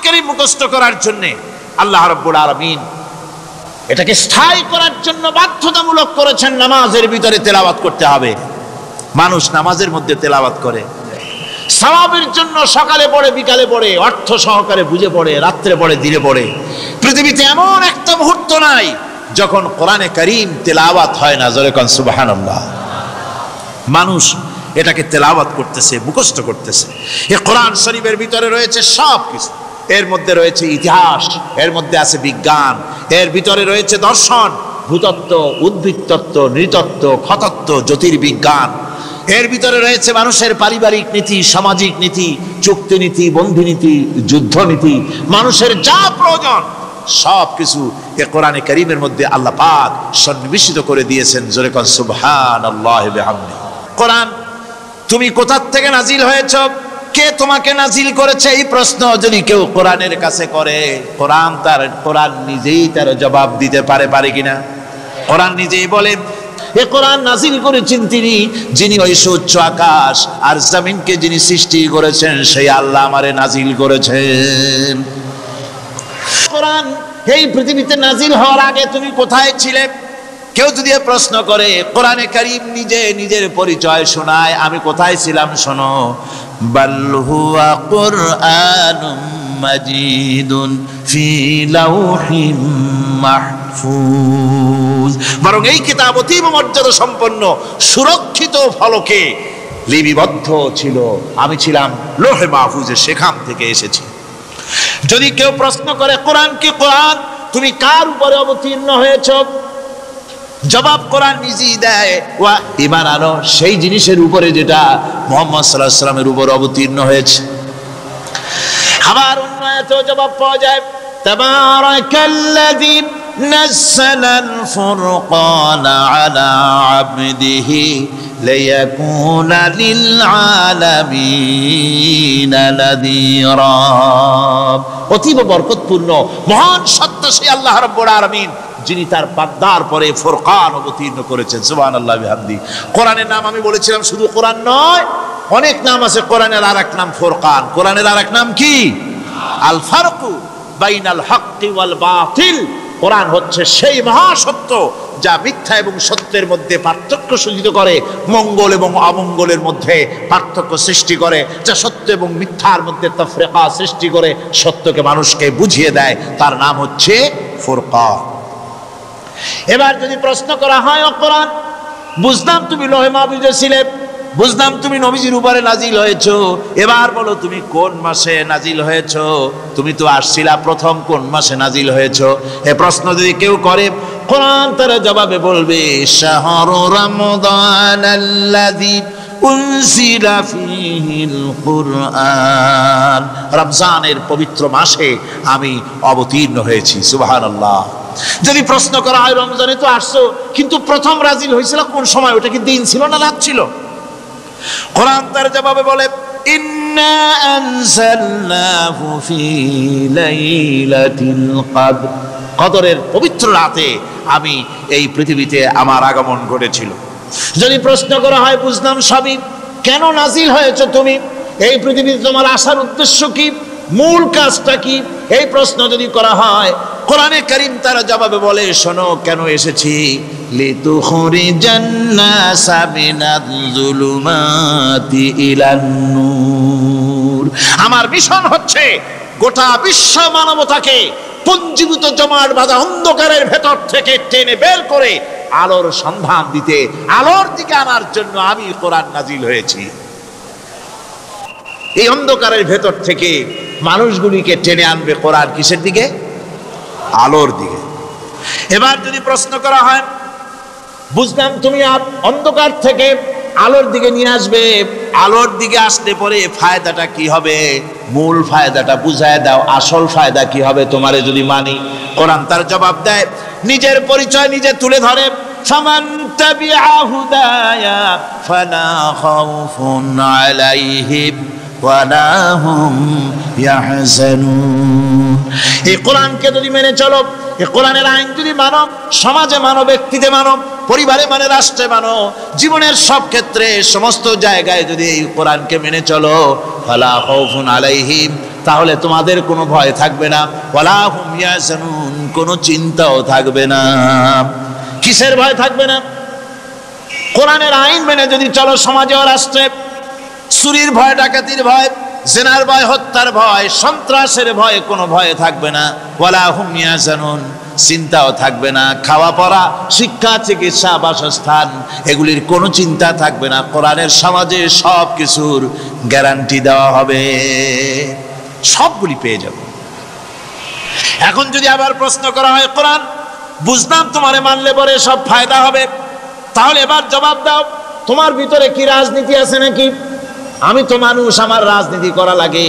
কারীম মুখস্থ করার জন্য আল্লাহ রাব্বুল আলামিন এটাকে স্থায়ী করার জন্য বাধ্যতামূলক করেছেন। নামাজের ভিতরে তেলাওয়াত করতে হবে। মানুষ নামাজের মধ্যে তেলাওয়াত করে সওয়াবের জন্য, সকালে পড়ে, বিকালে পড়ে, অর্থ সহকারে বুঝে পড়ে, রাত্রে পড়ে, দিনে পড়ে। পৃথিবীতে এমন একটা মুহূর্ত নাই যখন কোরআনে কারীম তেলাওয়াত হয় না। জোরে কোন সুবহানাল্লাহ। মানুষ এটাকে তেলাওয়াত করতেছে, মুখস্থ করতেছে। এই কোরআন শরীফের ভিতরে রয়েছে সব কিছু। এর মধ্যে রয়েছে ইতিহাস, এর মধ্যে আছে বিজ্ঞান, এর ভিতরে রয়েছে দর্শন, ভূতত্ত্ব, উদ্ভিদতত্ত্ব, নৃতত্ত্ব, খতত্ত্ব, জ্যোতির্বিজ্ঞান। এর ভিতরে রয়েছে মানুষের পারিবারিক নীতি, সামাজিক নীতি, চুক্তি নীতি, বন্ধি নীতি, যুদ্ধ নীতি। মানুষের যা প্রয়োজন সব কিছু এ কোরআনে কারীমের মধ্যে আল্লাহ পাক সন্নিবেশিত করে দিয়েছেন। জোরে কোন সুবহানাল্লাহি ওয়া বিহামদিহি। কোরআন তুমি কোথা থেকে নাজিল হয়েছ, কে তোমাকে নাজিল করেছে, এই প্রশ্ন যদি কেউ কোরআনের কাছে করে, কোরআন নিজেই তার জবাব দিতে পারে কিনা? কোরআন নিজেই বলে এ কোরআন নাজিল করেছেন তিনি, যিনি ওই উচ্চ আকাশ আর জমিনকে যিনি সৃষ্টি করেছেন সেই আল্লাহ আমারে নাজিল করেছেন। কোরআন এই পৃথিবীতে নাজিল হওয়ার আগে তুমি কোথায় ছিলে? কেউ যদি প্রশ্ন করে, কোরআনে কারীম নিজে নিজের পরিচয় শোনায়, আমি কোথায় ছিলাম শোনো। বাল হুয়া কুরআনুম মাজিদুন ফি লাউহিম মাহফুজ। বরং এই কিতাব অতীব মর্যাদা সম্পন্ন সুরক্ষিত ফলকে লিপিবদ্ধ ছিল। আমি ছিলাম লৌহে মাহফুজে, সেখান থেকে এসেছি। যদি কেউ প্রশ্ন করে কোরআন কি, কোরআন তুমি কার উপরে অবতীর্ণ হয়েছ, জবাব কোরআন নিজেই দেয়, ওয়া ঈমান আনো সেই জিনিসের উপরে যেটা মুহাম্মদ সাল্লাল্লাহু আলাইহি ওয়াসাল্লামের উপর অবতীর্ণ হয়েছে। আবার অন্য আয়াতেও জবাব পাওয়া যায়, তাবারাকাল্লাযী নাযালাল ফুরকানা আলা আবদিহি লিয়াকুনা লিল আলামিনা নাযীরা। অতীব বরকতপূর্ণ মহান সত্তা সেই আল্লাহ রাব্বুল আলামিন, যিনি তার বান্দার পরে ফুরকান অবতীর্ণ করেছেন। সুবহানাল্লাহ বিহামদিহি। কোরআনের নাম আমি বলেছিলাম শুধু কোরআন নয়, অনেক নাম আছে। কোরআনের আরেক নাম ফুরকান। কোরআনের আরেক নাম কি? আল ফারকু বাইনাল হাক্কি ওয়াল বাতিল। কোরআন হচ্ছে সেই মহাসত্য যা মিথ্যা এবং সত্যের মধ্যে পার্থক্য সূচিত করে, মঙ্গল এবং অমঙ্গলের মধ্যে পার্থক্য সৃষ্টি করে, যা সত্য এবং মিথ্যার মধ্যে তাফরিকা সৃষ্টি করে, সত্যকে মানুষকে বুঝিয়ে দেয়। তার নাম হচ্ছে ফুরকান। এবার যদি প্রশ্ন করা হয়, ও কোরআন বুঝলাম তুমি লৌহে মাহফুজে ছিলে, বুঝলাম তুমি নবীজির উপরে নাজিল হয়েছো, এবার বলো তুমি কোন মাসে নাজিল হয়েছো? তুমি তো আসছিলা প্রথম কোন মাসে নাজিল হয়েছো? এ প্রশ্ন যদি কেউ করে, কোরআন তার জবাবে বলবে শাহরু রমাদানাল্লাযী উনজিলা ফীহিল কুরআন। রমজানের পবিত্র মাসে আমি অবতীর্ণ হয়েছি। সুবহানাল্লাহ। যদি প্রশ্ন করা হয়, রমজানে তো আসছো, কিন্তু প্রথম নাজিল হয়েছিল কোন সময়? ওটা কি দিন ছিল না রাত ছিল? কোরআন তার জবাবে বলে ইন্না আনজালনাহু ফি লাইলাতিল কদর। কদরের পবিত্র রাতে আমি এই পৃথিবীতে আমার আগমন ঘটেছিল। যদি প্রশ্ন করা হয়, বুঝলাম সবই, কেন নাজিল হয়েছে তুমি? এই পৃথিবীতে তোমার আসার উদ্দেশ্য কি, মূল কাজটা কি? এই প্রশ্ন যদি করা হয়, কোরআনে কারীম তার জবাবে বলে শোনো কেন এসেছি। লিতুখরিজান নাসা মিনাজ যুলুমাতি ইলান নূর। আমার মিশন হচ্ছে গোটা বিশ্ব মানবতাকে পুঞ্জীভূত জমাট বাঁধা অন্ধকারের ভেতর থেকে টেনে বের করে আলোর সন্ধান দিতে, আলোর দিকে আনার জন্য আমি কোরআন নাজিল হয়েছি। এই অন্ধকারের ভেতর থেকে মানুষগুলিকে টেনে আনবে কোরআন কিসের দিকে? আলোর দিকে। এবার যদি প্রশ্ন করা হয়, বুঝলাম তুমি অন্ধকার থেকে আলোর দিকে নিয়ে আসবে, আলোর দিকে আসলে পরে ফায়দাটা কি হবে? মূল ফায়দাটা বুঝায় দাও, আসল ফায়দা কি হবে তোমারে যদি মানি? কোরআন তার জবাব দেয়, নিজের পরিচয় নিজে তুলে ধরে, ফামান তাবিআ হুদায়া ফালা খাউফুন আলাইহিম ওয়ালা হুম ইয়াহজানুন। এই কোরআনকে যদি মেনে চলো, এই কোরআনের আইন যদি মানো, সমাজে মানো, ব্যক্তিতে মানো, পরিবারে মানে, রাষ্ট্রে মানো, জীবনের সব ক্ষেত্রে সমস্ত জায়গায় যদি এই কোরআনকে মেনে চলো, ফালা খাউফুন আলাইহিম, তাহলে তোমাদের কোনো ভয় থাকবে না, ওয়ালা হুম ইয়াহজানুন, কোনো চিন্তাও থাকবে না। কিসের ভয় থাকবে না? কোরআনের আইন মেনে যদি চলো সমাজে ও রাষ্ট্রে, চুরির ভয়, ডাকাতির ভয়, জিনার ভয়, হত্যার ভয়, সন্ত্রাসের ভয় কোনো ভয় থাকবে না। ওয়ালা হুম ইয়াহজানুন, চিন্তাও থাকবে না। খাওয়া পড়া, শিক্ষা, চিকিৎসা, বাসস্থান, এগুলির কোনো চিন্তা থাকবে না। কোরআনের সমাজে সব কিছুর গ্যারান্টি দেওয়া হবে, সবগুলি পেয়ে যাব। এখন যদি আবার প্রশ্ন করা হয়, কোরআন বুঝলাম তোমারে মানলে পরে সব ফায়দা হবে, তাহলে এবার জবাব দাও, তোমার ভিতরে কি রাজনীতি আছে নাকি? আমি তো মানুষ, আমার রাজনীতি করা লাগে।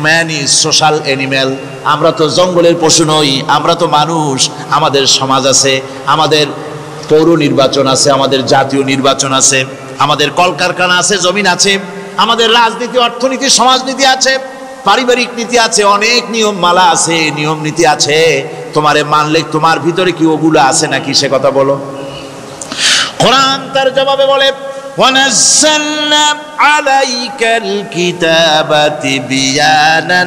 Man is social animal. আমরা তো জঙ্গলের পশু নই, আমরা তো মানুষ। আমাদের সমাজ আছে, আমাদের পৌর নির্বাচন আছে, আমাদের জাতীয় নির্বাচন আছে, আমাদের কলকারখানা আছে, জমিন আছে, আমাদের রাজনীতি, অর্থনীতি, সমাজনীতি আছে, পারিবারিক নীতি আছে, অনেক নিয়ম মালা আছে, নিয়ম নীতি আছে। তোমারে মানলে তোমার ভিতরে কি ওগুলো আছে নাকি, সে কথা বলো। কোরআন তার জবাবে বলে, وَنَزَّلْنَا عَلَيْكَ الْكِتَابَ تِبْيَانًا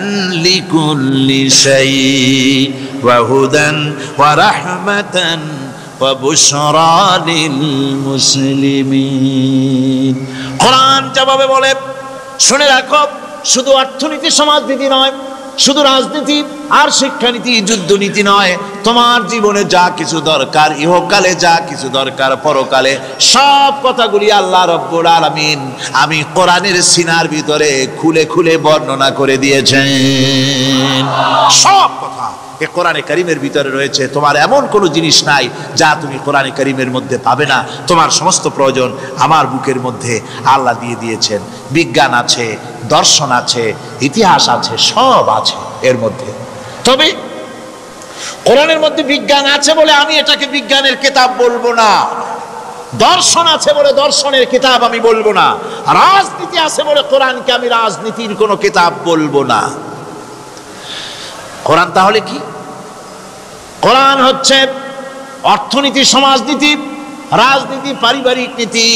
لِكُلِّ شَيْءٍ وَهُدًى وَرَحْمَةً وَبُشْرَى لِلْمُسْلِمِينَ। কোরআন জবাবে বলে, শুনে রাখো, শুধু অর্থনীতি সমাজনীতি নয়, শুধু রাজনীতি আর শিক্ষানীতি, যুদ্ধনীতি নয়, তোমার জীবনে যা কিছু দরকার, ইহকালে যা কিছু দরকার, পরকালে, সব কথাগুলি আল্লাহ রব্বুল আলামিন আমি কোরআনের সিনার ভিতরে খুলে খুলে বর্ণনা করে দিয়েছেন। সব কথা এ কোরআনে কারীমের ভিতরে রয়েছে। তোমার এমন কোনো জিনিস নাই যা তুমি কোরআনে কারীমের মধ্যে পাবে না। তোমার সমস্ত প্রয়োজন আমার বুকের মধ্যে আল্লাহ দিয়ে দিয়েছেন। বিজ্ঞান আছে, দর্শন আছে, ইতিহাস আছে, সব আছে এর মধ্যে। তবে কোরআনের মধ্যে বিজ্ঞান আছে বলে আমি এটাকে বিজ্ঞানের কিতাব বলবো না, দর্শন আছে বলে দর্শনের কিতাব আমি বলবো না, রাজনীতি আছে বলে কোরআনকে আমি রাজনীতির কোনো কিতাব বলবো না। কোরআন তাহলে কি? কোরআন হচ্ছে অর্থনীতি, সমাজনীতি, রাজনীতি, পারিবারিক নীতি,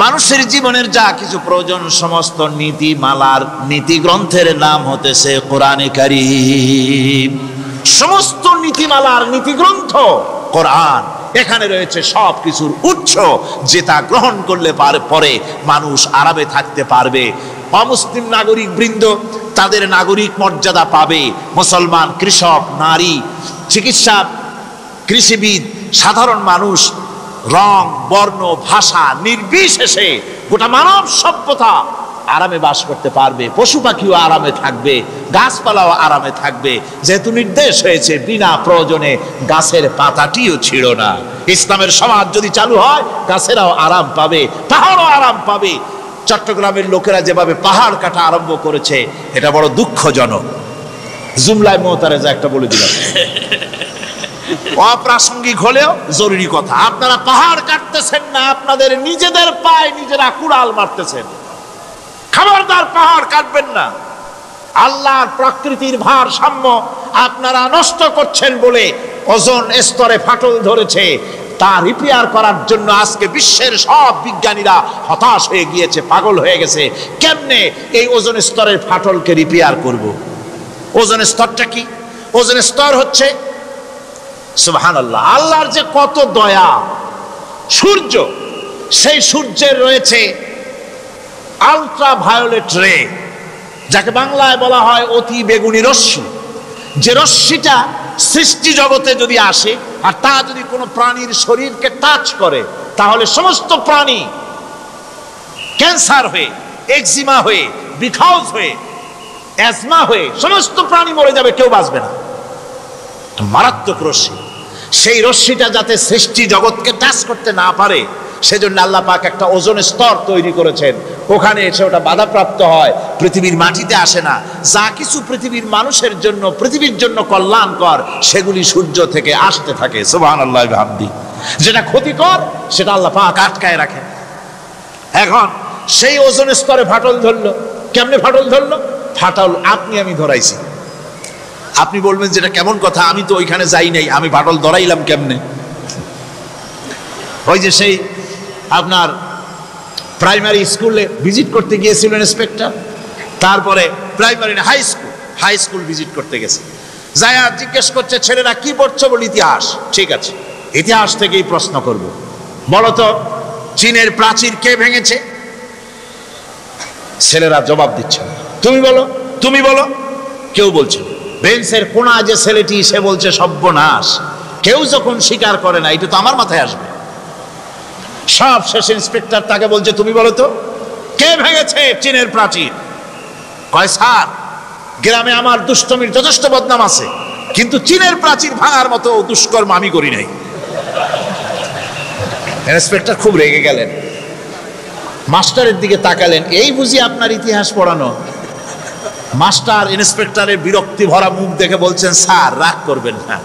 মানুষের জীবনের যা কিছু প্রয়োজন, সমস্ত নীতিমালার নীতি গ্রন্থের নাম হতেছে কোরআনে কারীম। সমস্ত নীতিমালার নীতি গ্রন্থ কোরআন। এখানে রয়েছে সব কিছুর উৎস, যেটা গ্রহণ করলে পরে মানুষ আরামে থাকতে পারবে। অমুসলিম নাগরিক বৃন্দ তাদের নাগরিক মর্যাদা পাবে। মুসলমান, কৃষক, নারী, চিকিৎসা, কৃষিবিদ, সাধারণ মানুষ, রং, বর্ণ, ভাষা নির্বিশেষে গোটা মানব সভ্যতা আরামে বাস করতে পারবে। পশু পাখিও আরামে থাকবে, গাছপালাও আরামে থাকবে, যেহেতু নির্দেশ হয়েছে বিনা প্রয়োজনে গাছের পাতাটিও ছিঁড়ো না। ইসলামের সমাজ যদি চালু হয়, গাছেরাও আরাম পাবে, পাহাড়ও আরাম পাবে। চট্টগ্রামের লোকেরা যেভাবে পাহাড় কাটা আরম্ভ করেছে, এটা বড় দুঃখজনক। জুমলায় মোতারেজা একটা বলে দিলাম, অপ্রাসঙ্গিক হলেও জরুরি কথা। আপনারা পাহাড় কাটতেছেন না, আপনাদের নিজেদের পায়ে নিজেরা কুড়াল মারতেছেন। খবরদার পাহাড় কাটবেন না। আল্লাহর প্রকৃতির ভারসাম্য আপনারা নষ্ট করছেন বলে ওজোন স্তরে ফাটল ধরেছে। তা রিপেয়ার করার জন্য আজকে বিশ্বের সব বিজ্ঞানীরা হতাশ হয়ে গিয়েছে, পাগল হয়ে গেছে। কেমনে এই ওজোন স্তরের ফাটলকে রিপেয়ার করব? ওজোন স্তরটা কি? ওজোন স্তর হচ্ছে, সুবহানাল্লাহ, আল্লাহর যে কত দয়া। সূর্য, সেই সূর্যের রয়েছে আলট্রা ভায়োলেট রে, যাকে বাংলায় বলা হয় অতি বেগুনি রশ্মি। যে রশ্মিটা সৃষ্টি জগতে যদি আসে আর তা যদি কোনো প্রাণীর শরীরকে টাচ করে, তাহলে সমস্ত প্রাণী ক্যান্সার হয়ে, এক্সিমা হয়ে, বিখাউজ হয়ে, অ্যাজমা হয়ে সমস্ত প্রাণী মরে যাবে, কেউ বাঁচবে না। মারাত্মক রশ্মি। সেই রশ্মিটা যাতে সৃষ্টি জগৎকে টাচ করতে না পারে, সেজন্য আল্লাহ পাক একটা ওজোন স্তর তৈরি করেছেন। ওখানে এসে ওটা বাধাপ্রাপ্ত হয়, পৃথিবীর মাটিতে আসে না। যা কিছু পৃথিবীর মানুষের জন্য, পৃথিবীর জন্য কল্যাণকর, সেগুলি সূর্য থেকে আসতে থাকে। সুবহানাল্লাহ বিহামদি। যেটা ক্ষতিকর, সেটা আল্লাহ পাক আটকায় রাখেন। এখন সেই ওজোন স্তরে ফাটল ধরলো। কেমনে ফাটল ধরলো? ফাটল আপনি আমি ধরাইছি। আপনি বলবেন যেটা কেমন কথা, আমি তো ওইখানে যাই নাই, আমি ফাটল ধরাইলাম কেমনে? ওই যে সেই আপনার প্রাইমারি স্কুলে ভিজিট করতে গিয়েছিলেন ইন্সপেক্টর, তারপরে প্রাইমারি না হাই স্কুল ভিজিট করতে গেছে। যায়া জিজ্ঞেস করছে ছেলেরা কি পড়ছো? বলে ইতিহাস। ঠিক আছে, ইতিহাস থেকেই প্রশ্ন করব, বলো তো চীনের প্রাচীর কে ভেঙেছে? ছেলেরা জবাব দিচ্ছে না। তুমি বলো, তুমি বলো। কেউ বলছে না। বেঞ্চের কোনা যে ছেলেটি, সে বলছে সর্বনাশ, কেউ যখন স্বীকার করে না, এটা তো আমার মাথায় আসবে। সব শেষ ইন্সপেক্টর তাকে বলছে তুমি বলো তো কে ভেঙেছে চীনের প্রাচীর? কয় স্যার, গ্রামে আমার দুষ্টমির যথেষ্ট বদনাম আছে, কিন্তু চীনের প্রাচীর ভাঙার মতো দুষ্কর্ম আমি করি নাই। ইন্সপেক্টর খুব রেগে গেলেন, মাস্টারের দিকে তাকালেন, এই বুঝি আপনার ইতিহাস পড়ানো? মাস্টার ইন্সপেক্টরের বিরক্তি ভরা মুখ দেখে বলছেন, স্যার রাগ করবেন না,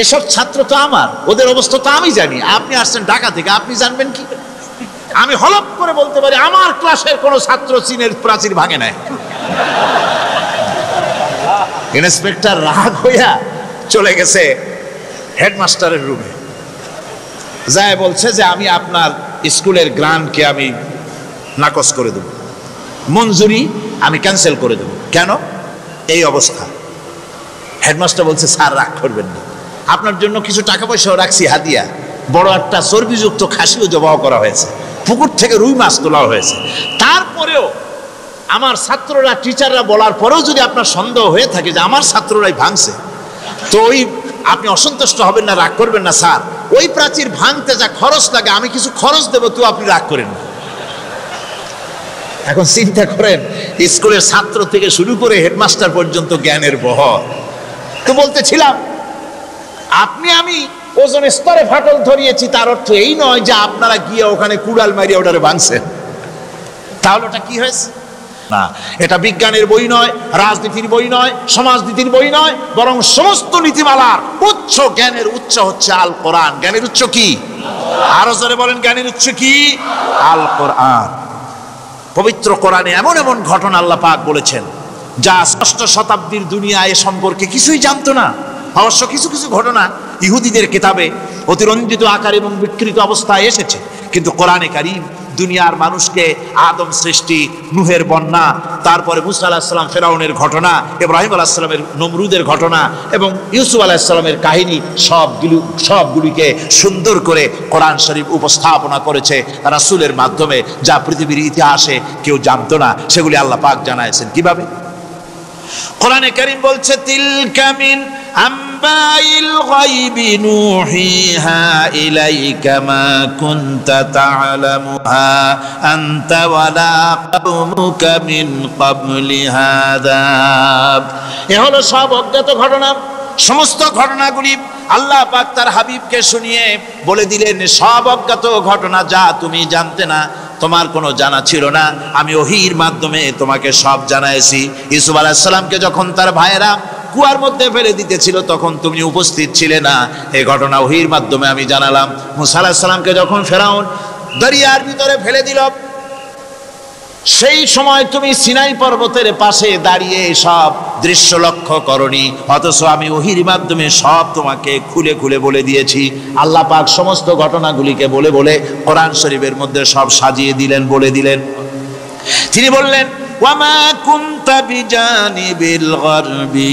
এসব ছাত্র তো আমার, ওদের অবস্থা তো আমি জানি, আপনি আসছেন ঢাকা থেকে, আপনি জানবেন কি? আমি হলপ করে বলতে পারি আমার ক্লাসের কোন ছাত্র চীনের প্রাচীর ভাঙে নাই। ইন্সপেক্টর রাগ হইয়া চলে গেছে হেডমাস্টারের রুমে, যায় বলছে যে আমি আপনার স্কুলের গ্রান্টকে আমি নাকচ করে দেব, মঞ্জুরি আমি ক্যান্সেল করে দেব। কেন? এই অবস্থা। হেডমাস্টার বলছে স্যার রাগ করবেন না, আপনার জন্য কিছু টাকা পয়সাও রাখছি হাদিয়া, বড় একটা চর্বিযুক্ত খাসিও জবাহ করা হয়েছে, পুকুর থেকে রুই মাছ তোলা হয়েছে। তারপরেও আমার ছাত্ররা, টিচাররা বলার পরেও যদি আপনার সন্দেহ হয়ে থাকে যে আমার ছাত্ররাই ভাঙছে, তো ওই আপনি অসন্তুষ্ট হবেন না, রাগ করবেন না স্যার, ওই প্রাচীর ভাঙতে যা খরচ লাগে আমি কিছু খরচ দেবো, তো আপনি রাগ করেন না। এখন চিন্তা করেন, স্কুলের ছাত্র থেকে শুরু করে হেডমাস্টার পর্যন্ত জ্ঞানের বহর। তো বলতেছিলাম, আপনি আমি ওজন স্তরে ফাটল ধরিয়েছি, তার অর্থ এই নয় যে আপনারা গিয়ে ওখানে কুড়াল মারিয়ে ওটারে ভাঙছেন। তাহলে ওটা কি হয়েছে? না, এটা বিজ্ঞানের বই নয়, রাজনীতির বই নয়, সমাজনীতির বই নয়, বরং সমস্ত নীতিমালার উচ্চ, জ্ঞানের উচ্চ হচ্ছে আল কোরআন। জ্ঞানের উচ্চ কি? আরো জোরে বলেন, জ্ঞানের উচ্চ কি? আল কোরআন। পবিত্র কোরআনে এমন এমন ঘটনা আল্লাহ পাক বলেছেন যা ষষ্ঠ শতাব্দীর দুনিয়া এ সম্পর্কে কিছুই জানতো না। অবশ্য কিছু কিছু ঘটনা ইহুদিদের কিতাবে অতিরঞ্জিত আকার এবং বিকৃত অবস্থায় এসেছে, কিন্তু কোরআনে কারীম দুনিয়ার মানুষকে আদম সৃষ্টি, নূহের বন্যা, তারপরে মুসা আলাইহিস সালাম ফেরাউনের ঘটনা, ইব্রাহিম আলাইহিস সালামের নমরুদের ঘটনা এবং ইউসুফ আলাইহিস সালামের কাহিনী, সবগুলিকে সুন্দর করে কোরআন শরীফ উপস্থাপনা করেছে রাসূলের মাধ্যমে, যা পৃথিবীর ইতিহাসে কেউ জানতো না, সেগুলি আল্লাহ পাক জানাইছেন। কিভাবে? কোরআনে কারীম বলছে, তিলকা মিন আম্বাইল গায়বি নুহিহা ইলাইকা মা কুনতা তা'লামুহা আনতা ওয়ালা কওমুকা মিন ক্বাবলি হাযা। এ হলো সব অজ্ঞাত ঘটনা। সমস্ত ঘটনাগুলি আল্লাহ পাক তার হাবিবকে শুনিয়ে বলে দিলেন, সব অজ্ঞাত ঘটনা, যা তুমি জানতে না, তোমার কোনো জানা ছিল না, আমি ওহীর মাধ্যমে তোমাকে সব জানাইছি। ইউসুফ আলাইহিস সালামকে যখন তার ভাইয়েরা কুয়ার মধ্যে ফেলে দিতেছিল, তখন তুমি উপস্থিত ছিলে না, এই ঘটনা ওহীর মাধ্যমে আমি জানালাম। মুসা আলাইহিস সালামকে যখন ফেরাউন দরিয়ার ভিতরে ফেলে দিল, সেই সময় তুমি সিনাই পর্বতের পাশে দাঁড়িয়ে সব দৃশ্য লক্ষ্য করনি, অথচ আমি ওহীর মাধ্যমে সব তোমাকে খুলে খুলে বলে দিয়েছি। আল্লাহ পাক সমস্ত ঘটনাগুলিকে বলে বলে কোরআন শরীফের মধ্যে সব সাজিয়ে দিলেন, বলে দিলেন। তিনি বললেন, ওয়ামা কুনতা বিজানিবিল গারবি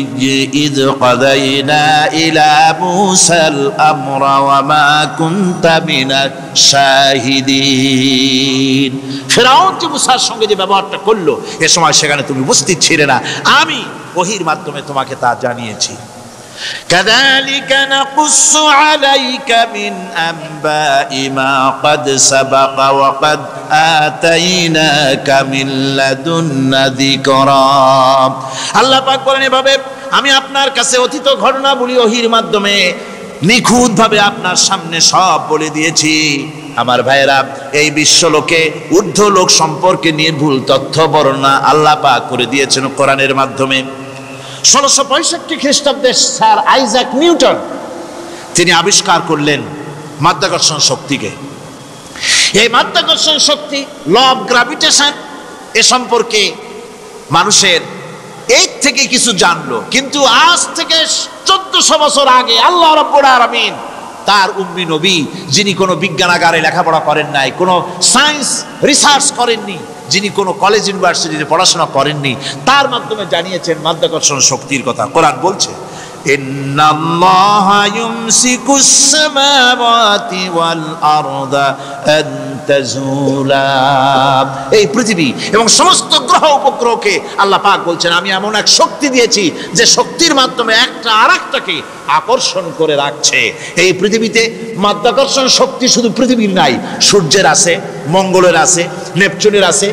ইয কাদাইনা ইলা মুসাল আমরা ওয়ামা কুনতা মিনাশ শাহিদিন। ফিরআউন যে মুসার সঙ্গে যে ব্যবহারটা করলো, এ সময় সেখানে তুমি উপস্থিত ছিলে না, আমি ওহীর মাধ্যমে তোমাকে তা জানিয়েছি। কাযালিকা নাকুসসু আলাইকা মিন আনবাই মা ক্বাদ সাবাকা ওয়া ক্বাদ আতাইনাকা মিন লাদুন্না যিকরা। আল্লাহ পাক বলেন, এভাবে আমি আপনার কাছে অতীত ঘটনাবলী ওহীর মাধ্যমে নিখুঁতভাবে আপনার সামনে সব বলে দিয়েছি। আমার ভাইয়েরা, এই বিশ্বলোকে ঊর্ধ্ব লোক সম্পর্কে নির্ভুল তথ্য বর্ণনা আল্লাহ পাক করে দিয়েছেন কোরআনের মাধ্যমে। 1665 খ্রিস্টাব্দে স্যার আইজাক নিউটন তিনি আবিষ্কার করলেন মাধ্যাকর্ষণ শক্তিকে। এই মাধ্যাকর্ষণ শক্তি, ল অফ গ্র্যাভিটেশন, এ সম্পর্কে মানুষের এই থেকে কিছু জানলো, কিন্তু আজ থেকে 1400 বছর আগে আল্লাহ রাব্বুল আলামিন তার উম্মি নবী, যিনি কোনো বিজ্ঞানাগারে লেখাপড়া করেন নাই, কোনো সায়েন্স রিসার্চ করেননি, যিনি কোনো কলেজ ইউনিভার্সিটিতে পড়াশোনা করেননি, তার মাধ্যমে জানিয়েছেন মাধ্যাকর্ষণ শক্তির কথা। কোরআন বলছে ইন্নাল্লাহা ইউমসিকুস সামাওয়াতি ওয়াল আরদা আন তাজুলা। এই পৃথিবী এবং সমস্ত গ্রহ উপগ্রহকে আল্লাহ পাক বলছেন আমি এমন এক শক্তি দিয়েছি যে শক্তির মাধ্যমে একটা আরেকটাকে আকর্ষণ করে রাখছে। এই পৃথিবীতে মাধ্যাকর্ষণ শক্তি শুধু পৃথিবীর নাই, সূর্যের আছে, মঙ্গলের আছে, নেপচুনের আছে,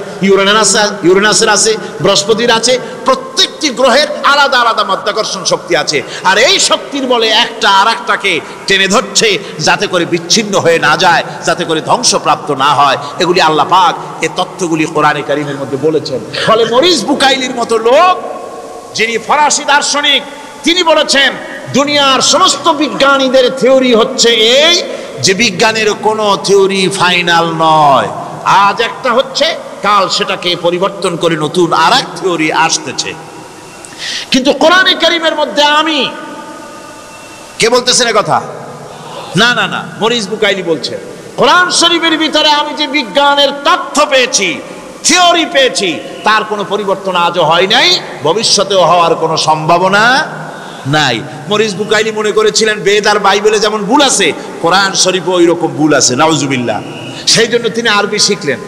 ইউরেনাসের আছে, বৃহস্পতির আছে। প্রত্যেকটি গ্রহের আলাদা আলাদা মাধ্যাকর্ষণ শক্তি আছে, আর এই শক্তির বলে একটা আরেকটাকে টেনে ধরছে যাতে করে বিচ্ছিন্ন হয়ে না যায়, যাতে করে ধ্বংসপ্রাপ্ত না হয়। এগুলি আল্লাহ পাক এই তথ্যগুলি কোরআনে কারীমের মধ্যে বলেছেন। ফলে মরিস বুকাইলির মতো লোক, যিনি ফরাসি দার্শনিক, তিনি বলেছেন দুনিয়ার সমস্ত বিজ্ঞানীদের থিওরি হচ্ছে এই যে বিজ্ঞানের কোনো থিওরি ফাইনাল নয়। আজ একটা হচ্ছে, কাল সেটাকে পরিবর্তন করে নতুন আরেক থিওরি আসতেছে। কিন্তু কোরআনে কারীমের মধ্যে আমি, কে বলতেছেন এ কথা? না না না, মরিস বুকাইলি বলছেন কোরআন শরীফের ভিতরে আমি যে বিজ্ঞানের তথ্য পেয়েছি, থিওরি পেয়েছি, তার কোনো পরিবর্তন আজও হয় নাই, ভবিষ্যতেও হওয়ার কোনো সম্ভাবনা নাই। মরিস বুকাইলি মনে করেছিলেন বেদ আর বাইবেলে যেমন ভুল আছে, কোরআন শরীফে ওই রকম ভুল আছে, নাউজুবিল্লাহ। সেই জন্য তিনি আরবি শিখলেন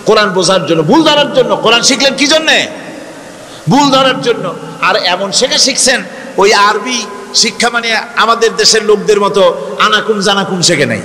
কোরআন বোঝার জন্য, ভুল ধরার জন্য। কোরআন শিখলেন কি জন্যে? ভুল ধরার জন্য। আর এমন শেখা শিখছেন, ওই আরবি শিক্ষা মানে আমাদের দেশের লোকদের মতো আনাকুম জানাকুম শেখে নাই,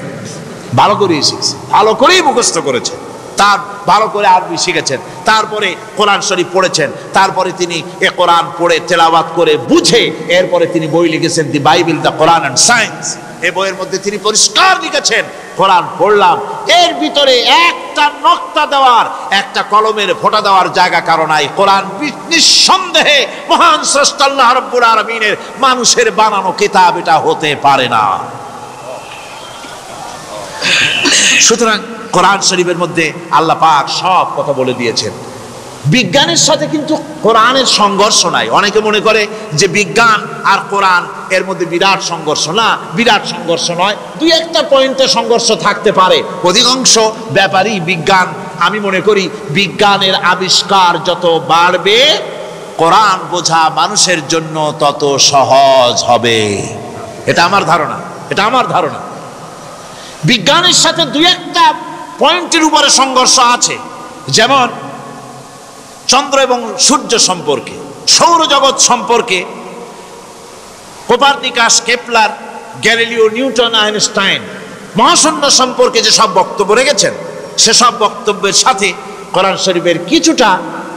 ভালো করেই শিখছে, ভালো করেই মুখস্থ করেছে, তার ভালো করে আরবি শিখেছেন, তারপরে কোরআন শরীফ পড়েছেন, তারপরে তিনি এ কোরআন পড়ে তেলাওয়াত করে বুঝে এরপরে তিনি বই লিখেছেন দি Bible, the Quran and science. এই বইয়ের মধ্যে তিনি পরিষ্কার লিখেছেন কোরআন পড়লাম, এর ভিতরে একটা নকতা দেওয়ার, একটা কলমের ফোঁটা দেওয়ার জায়গা কারণ নাই। কোরআন নিঃসন্দেহে মহান স্রষ্টা আল্লাহ রাব্বুল আলামিনের মানুষের বানানো কিতাব, এটা হতে পারে না। সুতরাং কোরআন শরীফের মধ্যে আল্লাহ পাক সব কথা বলে দিয়েছেন। বিজ্ঞানের সাথে কিন্তু কোরআনের সংঘর্ষ নাই। অনেকে মনে করে যে বিজ্ঞান আর কোরআন এর মধ্যে বিরাট সংঘর্ষ। না, বিরাট সংঘর্ষ নয়, দুই একটা পয়েন্টে সংঘর্ষ থাকতে পারে। অধিকাংশ ব্যাপারই বিজ্ঞান, আমি মনে করি বিজ্ঞানের আবিষ্কার যত বাড়বে, কোরআন বোঝা মানুষের জন্য তত সহজ হবে। এটা আমার ধারণা, এটা আমার ধারণা। বিজ্ঞানের সাথে দুই একটা পয়েন্টের উপরে সংঘর্ষ আছে, যেমন চন্দ্র এবং সূর্য সম্পর্কে, সৌরজগৎ সম্পর্কে Copernicus, Kepler, Galileo, Newton, Einstein মহাশূন্য সম্পর্কে যে সব বক্তব্য রেখেছেন, সেসব বক্তব্যের সাথে কোরআন শরীফের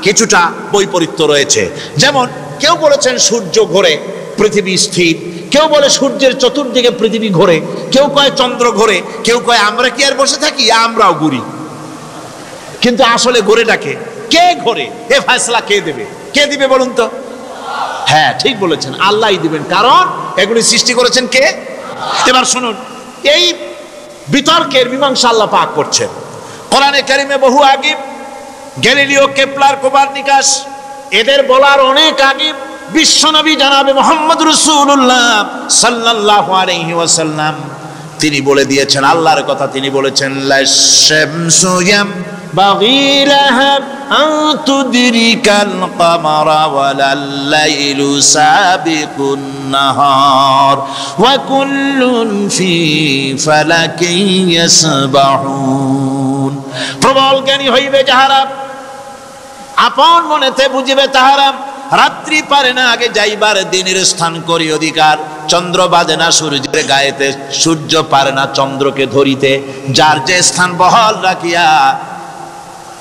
কিছুটা বৈপরীত্য রয়েছে। যেমন কেউ বলেছেন সূর্য ঘোরে, পৃথিবী স্থির, কেউ বলে সূর্যের চতুর্দিকে পৃথিবী ঘোরে, কেউ কয় চন্দ্র ঘোরে, কেউ কয় আমরা কি আর বসে থাকি, আমরাও ঘুরি। কিন্তু আসলে ঘোরেটাকে কে ঘোরে, এ ফয়সালা কে দেবে? কে দিবে বলুন তো? হ্যাঁ, ঠিক বলেছেন, আল্লাহই দিবেন, কারণ এগুলি সৃষ্টি করেছেন কে? এবার শুনুন, এই বিতর্কের মীমাংসা আল্লাহ পাক করছেন কোরআনে কারিমে বহু আগে। গ্যালিলিও, কেপলার, কোপার্নিকাস, এদের বলার অনেক আগে বিশ্বনবী জানাবে মুহাম্মদ রাসূলুল্লাহ সাল্লাল্লাহু আলাইহি ওয়াসাল্লাম তিনি বলে দিয়েছেন আল্লাহর কথা। তিনি বলেছেন লাশ-শামসু ইয়ামবাগি লাহা আন তুদরিকাল কামারা ওয়ালাল লাইলু সাবিকুন নাহার ওয়া কুল্লুন ফি ফালাকিন ইয়াসবাহুন। প্রবল জ্ঞানী হইবে যাহারা, আপন মনেতে বুঝিবে তাহারা, রাত্রি পারে না আগে যাইবার দিনের স্থান করি অধিকার। চন্দ্র বাজে না সূর্যের গায়েতে, সূর্য পারে না চন্দ্রকে ধরিতে। যার যে স্থান বহাল রাখিয়া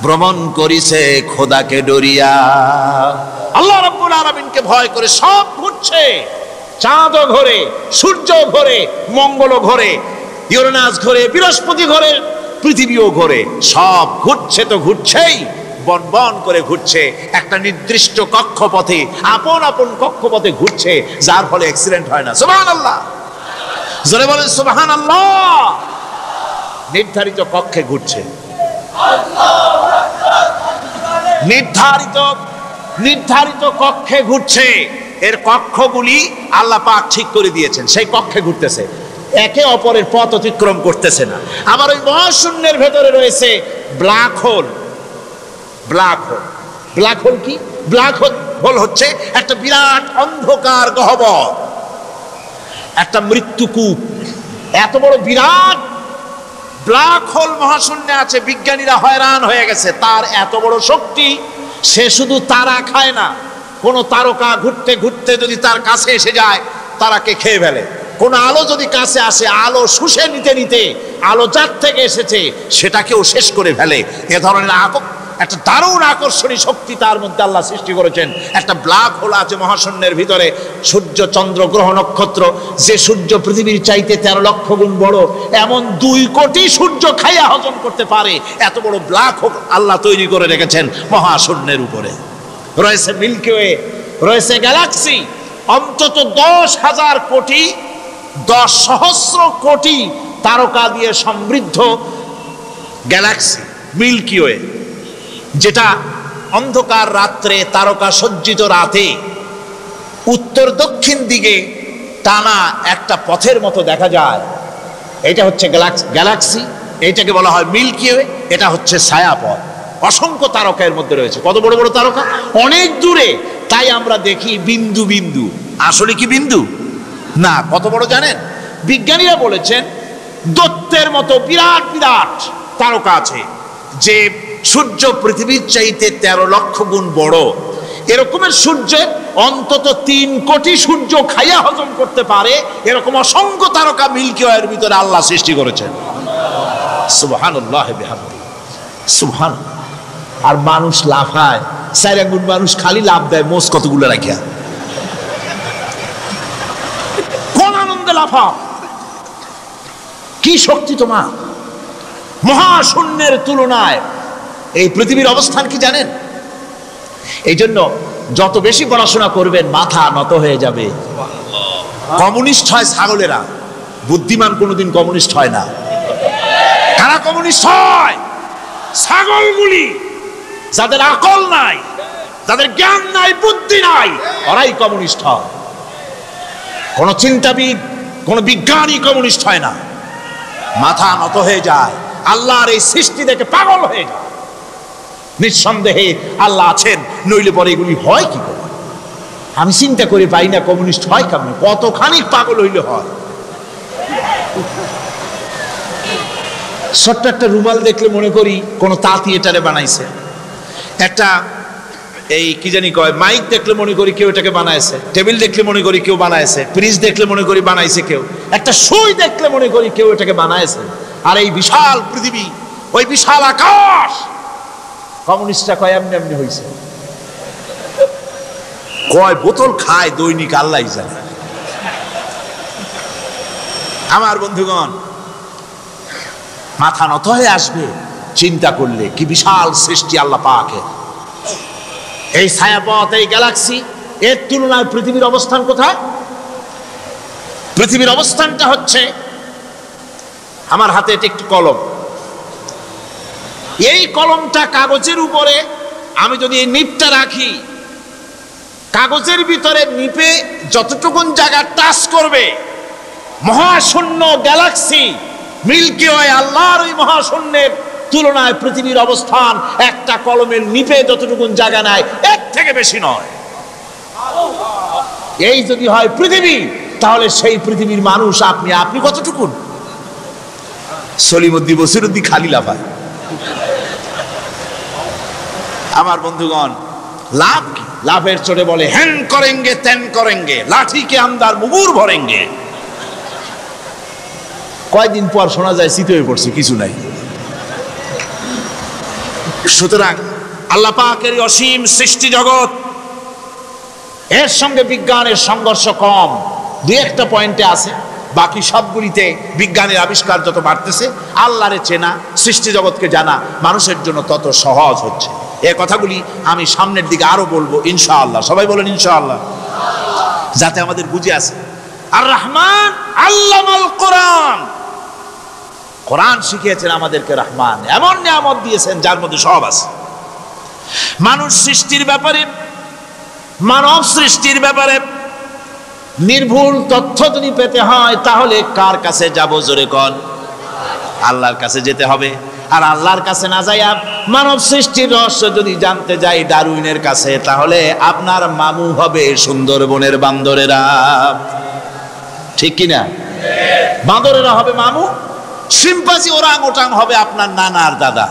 ভ্রমণ করিছে খোদাকে ডরিয়া। আল্লাহ রাব্বুল আলামিনকে ভয় করে সব ঘুরছে, চাঁদও ঘোরে, সূর্য ঘোরে, মঙ্গলও ঘোরে, ইউরেনাস ঘোরে, বৃহস্পতি ঘোরে, পৃথিবীও ঘোরে। সব ঘুরছে তো ঘুরছেই, বন করে ঘুরছে একটা নির্দিষ্ট কক্ষপথে, আপন আপন কক্ষপথে ঘুরছে, যার ফলে অ্যাক্সিডেন্ট হয় না। সুবহানাল্লাহ, জোরে বলেন সুবহানাল্লাহ। নির্ধারিত কক্ষে ঘুরছে, নির্ধারিত কক্ষে ঘুরছে। এর কক্ষগুলি আল্লাহ পাক ঠিক করে দিয়েছেন, সেই কক্ষে ঘুরতেছে, একে অপরের পথ অতিক্রম করতেছে না। আবার ওই মহাশূন্যের ভেতরে রয়েছে black hole, black hole. Black hole কি? ব্ল্যাক হোল হচ্ছে একটা বিরাট অন্ধকার গহ্বর, একটা মৃত্যুকূপ। এত বড় বিরাট ব্ল্যাক হোল মহাশূন্যে আছে, বিজ্ঞানীরা হয়রান হয়ে গেছে। তার এত বড় শক্তি, সে শুধু তারা খায় না, কোন তারকা ঘুরতে ঘুরতে যদি তার কাছে এসে যায় তারাকে খেয়ে ফেলে। কোন আলো যদি কাছে আসে, আলো শুষে নিতে নিতে আলো যার থেকে এসেছে সেটাকেও শেষ করে ফেলে। এ ধরনের একটা দারুণ আকর্ষণী শক্তি তার মধ্যে আল্লাহ সৃষ্টি করেছেন। একটা ব্ল্যাক হোল আছে মহাশূন্যের ভিতরে। সূর্য, চন্দ্র, গ্রহ, নক্ষত্র, যে সূর্য পৃথিবীর চাইতে 13 লক্ষ গুণ বড়, এমন 2 কোটি সূর্য খাইয়া হজম করতে পারে এত বড় ব্ল্যাক হোল আল্লাহ তৈরি করে রেখেছেন মহাশূন্যের উপরে। রয়েছে মিল্কি ওয়ে, রয়েছে গ্যালাক্সি, অন্তত 10,000 কোটি, 10 সহস্র কোটি তারকা দিয়ে সমৃদ্ধ গ্যালাক্সি মিল্কি ওয়ে, যেটা অন্ধকার রাত্রে, তারকা সজ্জিত রাতে উত্তর দক্ষিণ দিকে টানা একটা পথের মতো দেখা যায়। এটা হচ্ছে গ্যালাক্সি, এইটাকে বলা হয় মিল্কি ওয়ে। এটা হচ্ছে ছায়াপথ। অসংখ্য তারকা এর মধ্যে রয়েছে। কত বড় বড় তারকা, অনেক দূরে। তাই আমরা দেখি বিন্দু বিন্দু, আসলে কি বিন্দু না। কত বড় জানেন? বিজ্ঞানীরা বলেছেন দৈত্যের মতো বিরাট বিরাট তারকা আছে, যে সূর্য পৃথিবীর চাইতে 13 লক্ষ গুণ বড়। এরকমের সূর্যের অন্তত 3 কোটি সূর্য খাইয়া হজম করতে পারে এরকম অসংখ্য তারকা মিল্কি ওয়ের ভিতরে আল্লাহ সৃষ্টি করেছেন। সুবহানাল্লাহ বিহামদিহি, সুবহানাল্লাহ। আর মানুষ লাফায়, 4 আঙ্গুল মানুষ খালি লাভ দেয়, মোষ কতগুলো রাখিয়া। কোন আনন্দে লাফাও, কি শক্তি তোমার! মহাশূন্যের তুলনায় এই পৃথিবীর অবস্থান কি জানেন? এই জন্য যত বেশি পড়াশোনা করবেন মাথা নত হয়ে যাবে। কমিউনিস্ট হয় ছাগলেরা, বুদ্ধিমান কোনোদিন কমিউনিস্ট হয় না। কারা কমিউনিস্ট হয়? ছাগলগুলি, যাদের আকল নাই, যাদের জ্ঞান নাই, বুদ্ধি নাই, ওরাই কমিউনিস্ট হয়। কোন চিন্তাবিদ, কোন বিজ্ঞানী কমিউনিস্ট হয় না। মাথা নত হয়ে যায়, আল্লাহর এই সৃষ্টি দেখে পাগল হয়ে যায়। নিঃসন্দেহে আল্লাহ আছেন, নইলে পরে এগুলি হয় কি করে? আমি চিন্তা করে পাই না কমিউনিস্ট হয় কেমন, কতখানি পাগল হইলে হয়। ছোট্ট একটা রুমাল দেখলে মনে করি কোন তাঁতি এটারে বানাইছে। একটা এই কি জানি কয় মাইক দেখলে মনে করি কেউ এটাকে বানাইছে। টেবিল দেখলে মনে করি কেউ বানাইছে। ফ্রিজ দেখলে মনে করি বানাইছে কেউ। একটা সুই দেখলে মনে করি কেউ এটাকে বানাইছে। আর এই বিশাল পৃথিবী, ওই বিশাল আকাশ, কমিউনিস্টরা কয় এমনি এমনি হয়েছে। কয় বোতল খায় দৈনিক আল্লাহ জানে। আমার বন্ধুগণ, মাথা নত হয়ে আসবে চিন্তা করলে কি বিশাল সৃষ্টি আল্লাহ পাকের। এই ছায়াপথ, এই গ্যালাক্সি, এর তুলনায় পৃথিবীর অবস্থান কোথায়? পৃথিবীর অবস্থানটা হচ্ছে, আমার হাতে এটা একটি কলম। এই কলমটা কাগজের উপরে আমি যদি এই নিপটা রাখি, কাগজের ভিতরে নিপে যতটুকুন জায়গা টাচ করবে, মহাশূন্য গ্যালাক্সি মিল্কি ওয়ে, আল্লাহর ওই মহাশূন্যের তুলনায় পৃথিবীর অবস্থান একটা কলমের নিপে যতটুকুন জায়গা নেয় এর থেকে বেশি নয়। এই যদি হয় পৃথিবী, তাহলে সেই পৃথিবীর মানুষ আপনি কতটুকুন? সলিমুদ্দিন বসিরুদ্দিন খালি লাফায়। আমার বন্ধুগণ, লাভ কি? লাভের চোটে বলে হ্যান করেঙ্গে তেন করেঙ্গে, লাঠি কে আমদার মুগুর ভরেঙ্গে। কয়দিন পর শোনা যায় শীত হয়ে পড়ছে, কিছু নাই। সুতরাং আল্লাহ পাকের অসীম সৃষ্টি জগৎ, এর সঙ্গে বিজ্ঞানের সংঘর্ষ কম, 2-1টা পয়েন্টে আছে। বাকি সবগুলিতে বিজ্ঞানের আবিষ্কার যত বাড়তেছে, আল্লাহরে চেনা, সৃষ্টি জগৎকে জানা মানুষের জন্য তত সহজ হচ্ছে। এই কথাগুলি আমি সামনের দিকে আরো বলবো ইনশাআল্লাহ। সবাই বলেন ইনশাআল্লাহ, যাতে আমাদের বুঝে আসে। আর রহমান আল্লামাল কোরআন, কোরআন শিখিয়েছেন আমাদেরকে। রহমান এমন নিয়ামত দিয়েছেন যার মধ্যে সব আছে। মানুষ সৃষ্টির ব্যাপারে, মানব সৃষ্টির ব্যাপারে নির্ভুল তথ্য যদি পেতে হয়, তাহলে কার কাছে যাব? জোরে কোন? আল্লাহর কাছে যেতে হবে। আর আল্লাহর কাছে না যাইয়া মানব সৃষ্টির রহস্য যদি জানতে যাই ডারউইনের কাছে, তাহলে আপনার মামু হবে সুন্দরবনের বান্দরেরা। ঠিক কিনা? বান্দরেরা হবে মামু, শিম্পাঞ্জি ওরাংওটাং হবে আপনার নানার দাদা।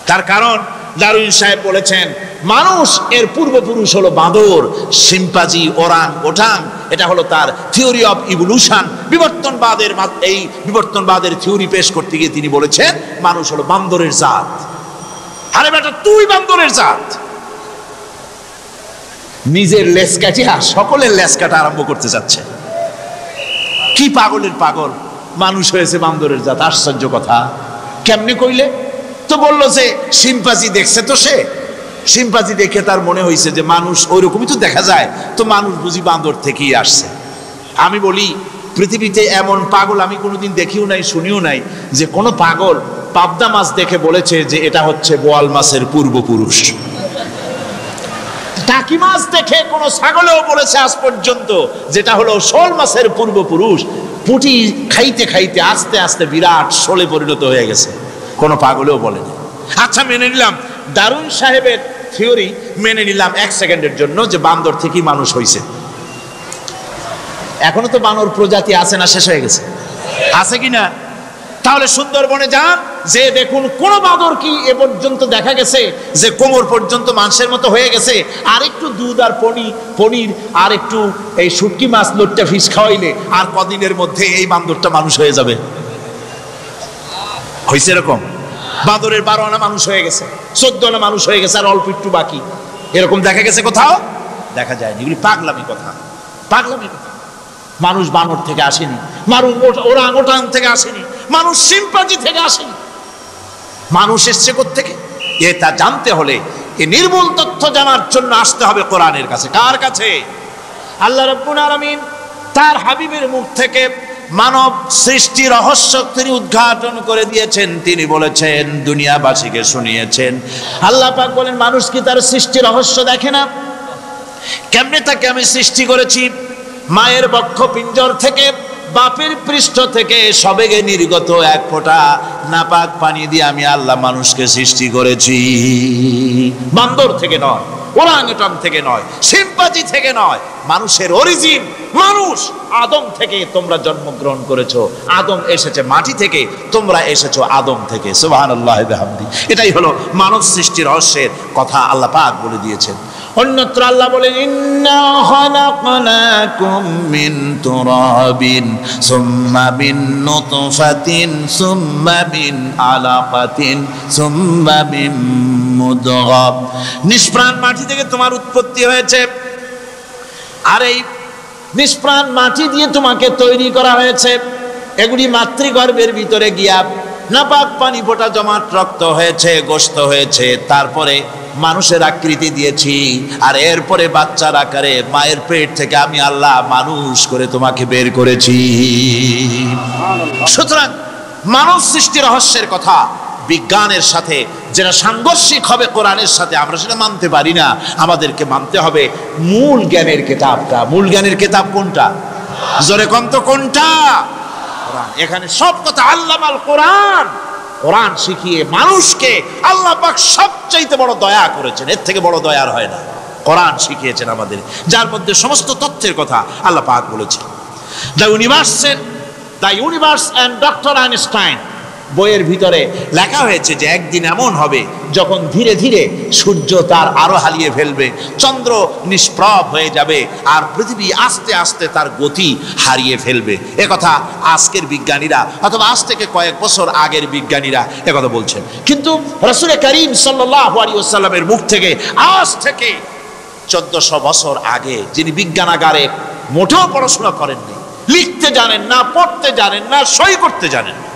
তার কারণ ডারউইন সাহেব বলেছেন মানুষ এর পূর্বপুরুষ হলো বাঁদর, শিম্পাঞ্জি ওরাংওটাং, এটা হলো তার থিওরি অফ ইভলিউশন। এই বিবর্তনবাদের থিওরি পেশ করতে গিয়ে তিনি বলেছেন মানুষ হলো বান্দরের জাত। আরে বেটা, তুই বান্দরের জাত। নিজের লেজ কাটিয়া সকলের লেজ কাটা আরম্ভ করতে যাচ্ছে। কি পাগলের পাগল, মানুষ হয়েছে বান্দরের জাত। আশ্চর্য কথা। কেমনে কইলে? তো বললো যে শিম্পাঞ্জি দেখছে, তো সে শিম্পাঞ্জি দেখে তার মনে হয়েছে যে মানুষ ওইরকমই তো দেখা যায়, তো মানুষ বুঝি বান্দর থেকেই আসছে। আমি বলি পৃথিবীতে এমন পাগল আমি কোনোদিন দেখিও নাই, শুনিও নাই যে কোনো পাগল পাবদা মাছ দেখে বলেছে যে এটা হচ্ছে বোয়াল মাছের পূর্বপুরুষ। টাকি মাছ দেখে কোনো ছাগলেও বলেছে আজ পর্যন্ত যেটা হলো শোল মাছের পূর্বপুরুষ। পুঁটি খাইতে খাইতে আস্তে আস্তে বিরাট শোলে পরিণত হয়ে গেছে, কোনো পাগলেও বলেনি। আচ্ছা, মেনে নিলাম ডারউইন সাহেবের থিওরি, মেনে নিলাম এক সেকেন্ডের জন্য যে বান্দর থেকেই মানুষ হয়েছে। এখনো তো বানর প্রজাতি আছে না শেষ হয়ে গেছে? আছে কিনা? তাহলে সুন্দরবনে যান, যে দেখুন কোন বাঁদর কি এ পর্যন্ত দেখা গেছে যে কোমর পর্যন্ত মানুষের মতো হয়ে গেছে? আর একটু দুধ আর পনির আর একটু এই শুটকি মাছ লোটটা ফিশ খাওয়াইলে আর কদিনের মধ্যে এই বান্দরটা মানুষ হয়ে যাবে। হয়েছে এরকম? বাঁদরের 12 আনা মানুষ হয়ে গেছে, 14 আনা মানুষ হয়ে গেছে, আর অল্প একটু বাকি। এরকম দেখা গেছে কোথাও? দেখা যায়নি। এগুলি পাগলামি কথা, পাগলামি কথা। মানুষ বানর থেকে আসেনি, মানুষ ওরাংওটাং থেকে আসেনি, মানুষ শিম্পাঞ্জি থেকে আসেনি। মানুষ এসছে কোত্থেকে? এটা জানতে হলে এই নির্মূল তথ্য জানার জন্য আসতে হবে কোরআনের কাছে। কার কাছে? আল্লাহ রাব্বুল আলামিন তার হাবিবের মুখ থেকে মানব সৃষ্টি রহস্য তিনি উদ্ঘাটন করে দিয়েছেন। তিনি বলেছেন, দুনিয়াবাসীকে শুনিয়েছেন। আল্লাহ পাক বলেন, মানুষ কি তার সৃষ্টি রহস্য দেখে না? কেমনে তাকে আমি সৃষ্টি করেছি? মায়ের বক্ষ পিঞ্জর থেকে, বাপের পৃষ্ঠ থেকে সবেগে নির্গত এক ফোঁটা নাপাক পানি দিয়ে আমি আল্লাহ মানুষকে সৃষ্টি করেছি। বান্দর থেকে নয়, ওরাংওটাং থেকে নয়, শিম্পাঞ্জি থেকে নয়। মানুষের অরিজিন মানুষ। আদম থেকে তোমরা জন্মগ্রহণ করেছো, আদম এসেছে মাটি থেকে, তোমরা এসেছো আদম থেকে। সুবহানাল্লাহি ওয়া বিহামদিহি। এটাই হলো মানব সৃষ্টি রহস্যের কথা আল্লাহ পাক বলে দিয়েছেন। অন্যত্র আল্লাহ বলেন, ইন্না খালাকনাকুম মিন তুরাবিন সুম্মা মিন নুতফাতিন সুম্মা মিন আলাকাতিন সুম্মা মিন মুদগা। নিষ্প্রাণ মাটি থেকে তোমার উৎপত্তি হয়েছে, আর এই নিষ্প্রাণ মাটি দিয়ে তোমাকে তৈরি করা হয়েছে। এগুলি মাতৃগর্ভের ভিতরে গিয়া নাপাক পানি ফোঁটা জমাট রক্ত হয়েছে, গোশত হয়েছে, তারপরে মানুষের আকৃতি দিয়েছি, আর এরপরে বাচ্চার আকারে মায়ের পেট থেকে আমি আল্লাহ মানুষ করে তোমাকে বের করেছি। সুতরাং মানব সৃষ্টি রহস্যের কথা বিজ্ঞানের সাথে যেটা সাংঘর্ষিক হবে কোরআনের সাথে, আমরা সেটা মানতে পারি না। আমাদেরকে মানতে হবে মূল জ্ঞানের কিতাবটা। মূল জ্ঞানের কিতাব কোনটা? জোরে কম তো কোনটা? কোরআন। এখানে সব কথা আল্লামাল কোরআন। কোরআন শিখিয়ে মানুষকে আল্লাহ পাক সবচাইতে বড় দয়া করেছেন, এর থেকে বড় দয়ার হয় না। কোরআন শিখিয়েছেন আমাদের, যার মধ্যে সমস্ত তথ্যের কথা আল্লাহ পাক বলেছেন। The universe and doctor Einstein বইয়ের ভিতরে লেখা হয়েছে যে একদিন এমন হবে যখন ধীরে ধীরে সূর্য তার আরো হারিয়ে ফেলবে, চন্দ্র নিষ্প্রভ হয়ে যাবে, আর পৃথিবী আস্তে আস্তে তার গতি হারিয়ে ফেলবে। একথা আজকের বিজ্ঞানীরা অথবা আজ থেকে কয়েক বছর আগের বিজ্ঞানীরা একথা বলছেন। কিন্তু রাসূল করিম সাল্লাল্লাহু আলাইহি ওয়াসাল্লামের মুখ থেকে আজ থেকে 1400 বছর আগে, যিনি বিজ্ঞানাগারে মোটেও পড়াশোনা করেননি, লিখতে জানেন না, পড়তে জানেন না, সই করতে জানেন না,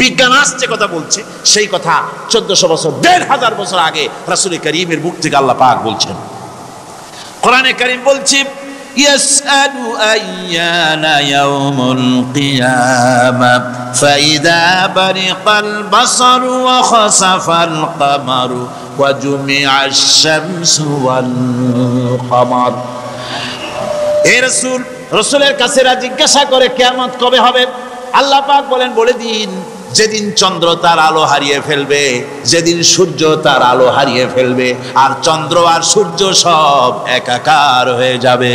বিজ্ঞান আসছে কথা বলছে, সেই কথা 1400 বছর 1500 বছর আগে রাসূল করিমের মুখ থেকে আল্লাহ পাক বলছেন। কোরআনে কারীম বলছে, ইয়াসআলু আইয়ানা ইয়াউমুল কিয়ামা ফাইদা বারিকাল বাসারু ওয়া খাসাফাল কামারু ওয়া জুমিআশ শামসু ওয়াল কামার। হে রাসূল, রাসূলের কাছে জিজ্ঞাসা করে কিয়ামত কবে হবে? আল্লাহ পাক বলেন, বলে দিন যেদিন চন্দ্র তার আলো হারিয়ে ফেলবে, যেদিন সূর্য তার আলো হারিয়ে ফেলবে, আর চন্দ্র আর সূর্য সব একাকার হয়ে যাবে।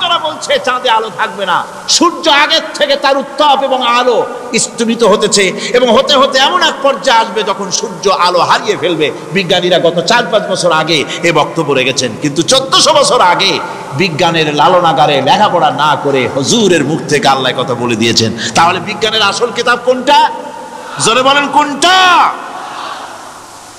ওরা বলছে চাঁদে আলো থাকবে না, সূর্য আগের থেকে তার উত্তাপ এবং আলো স্তমিত হতেছে এবং হতে হতে এমন এক পর্যায়ে আসবে যখন সূর্য আলো হারিয়ে ফেলবে। বিজ্ঞানীরা গত 4-5 বছর আগে এ বক্তব্য রেখেছেন, কিন্তু 1400 বছর আগে বিজ্ঞানের লালনাগারে লেখাপড়া না করে হুজুরের মুখ থেকে আল্লাহ কথা বলে দিয়েছেন। তাহলে বিজ্ঞানের আসল কিতাব কোনটা? জোরে বলেন কোনটা?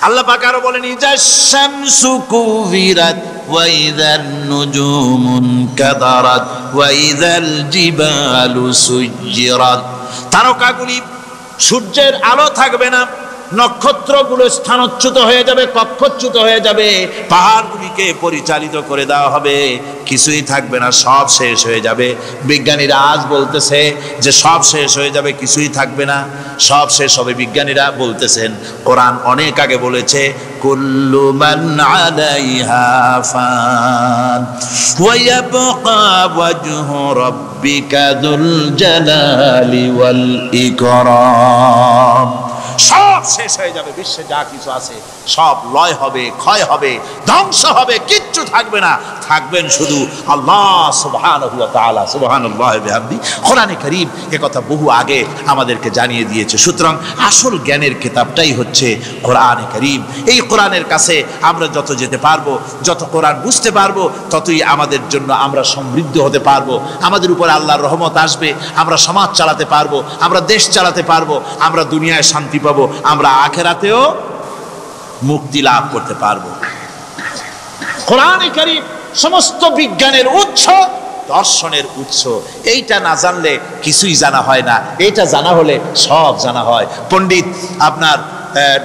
আল্লাহ পাক আরো বলেন, ইজা শামসু কুবিরাত ওয়া ইযান নুজুমুন কাদারাত ওয়া ইযাল জিবালু সুজ্জিরাত। তারকাগুলি, সূর্যের আলো থাকবে না, নক্ষত্রগুলো স্থানচ্যুত হয়ে যাবে, কক্ষচ্যুত হয়ে যাবে, পাহাড়গুলিকে পরিচালিত করে দেওয়া হবে, কিছুই থাকবে না, সব শেষ হয়ে যাবে। বিজ্ঞানীরা আজ বলতেছে যে সব শেষ হয়ে যাবে, কিছুই থাকবে না, সব শেষ হবে। বিজ্ঞানীরা বলতেছেন, কোরআন অনেক আগে বলেছে, কুল্লু মান আলাইহা ফান ওয়া ইয়াবকা ওয়াজহু রাব্বিকা যুল জালালি ওয়াল ইকরাম। সব শেষ হয়ে যাবে, বিশ্বে যা কিছু আছে সব লয় হবে, ক্ষয় হবে, ধ্বংস হবে, কিচ্ছু থাকবে না, থাকবেন শুধু আল্লাহ সুবহানাহু ওয়া তাআলা। সুবহানাল্লাহি ওয়া বিহামদি। কোরআনে কারীম এ কথা বহু আগে আমাদেরকে জানিয়ে দিয়েছে। সুতরাং আসল জ্ঞানের কিতাবটাই হচ্ছে কোরআনে কারীম। এই কোরআনের কাছে আমরা যত যেতে পারবো, যত কোরআন বুঝতে পারবো, ততই আমাদের জন্য আমরা সমৃদ্ধ হতে পারবো, আমাদের উপর আল্লাহর রহমত আসবে, আমরা সমাজ চালাতে পারবো, আমরা দেশ চালাতে পারবো, আমরা দুনিয়ায় শান্তি পাবো, আমরা আখিরাতেও মুক্তি লাভ করতে পারবো। কোরআনে কারীম সমস্ত বিজ্ঞানের উৎস, দর্শনের উৎস। এইটা না জানলে কিছুই জানা হয় না, এটা জানা হলে সব জানা হয়। পণ্ডিত আপনার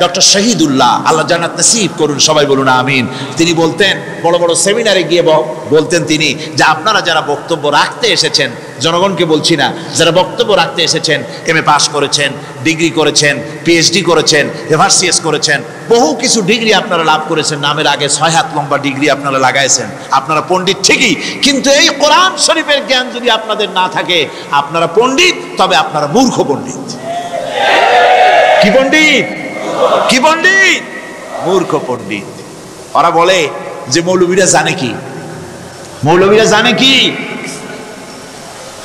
ডক্টর শহীদুল্লাহ, আল্লাহ জান্নাত নসিব করুন, সবাই বলুন আমিন। তিনি বলতেন, বড় বড় সেমিনারে গিয়ে বলতেন তিনি, যে আপনারা যারা বক্তব্য রাখতে এসেছেন, জনগণকে বলছি না, যারা বক্তব্য রাখতে এসেছেন, এমএ পাস করেছেন, ডিগ্রি করেছেন, পিএইচডি করেছেন, এভারসিএস করেছেন, বহু কিছু ডিগ্রি আপনারা লাভ করেছেন, নামের আগে 6 হাত লম্বা ডিগ্রি আপনারা লাগাইছেন, আপনারা পণ্ডিত ঠিকই, কিন্তু এই কোরআন শরীফের জ্ঞান যদি আপনাদের না থাকে, আপনারা পণ্ডিত, তবে আপনারা মূর্খ পণ্ডিত। কি পণ্ডিত? কি পণ্ডিত? মূর্খ পণ্ডিত। ওরা বলে যে মৌলবীরা জানে কি, মৌলবীরা জানে কি?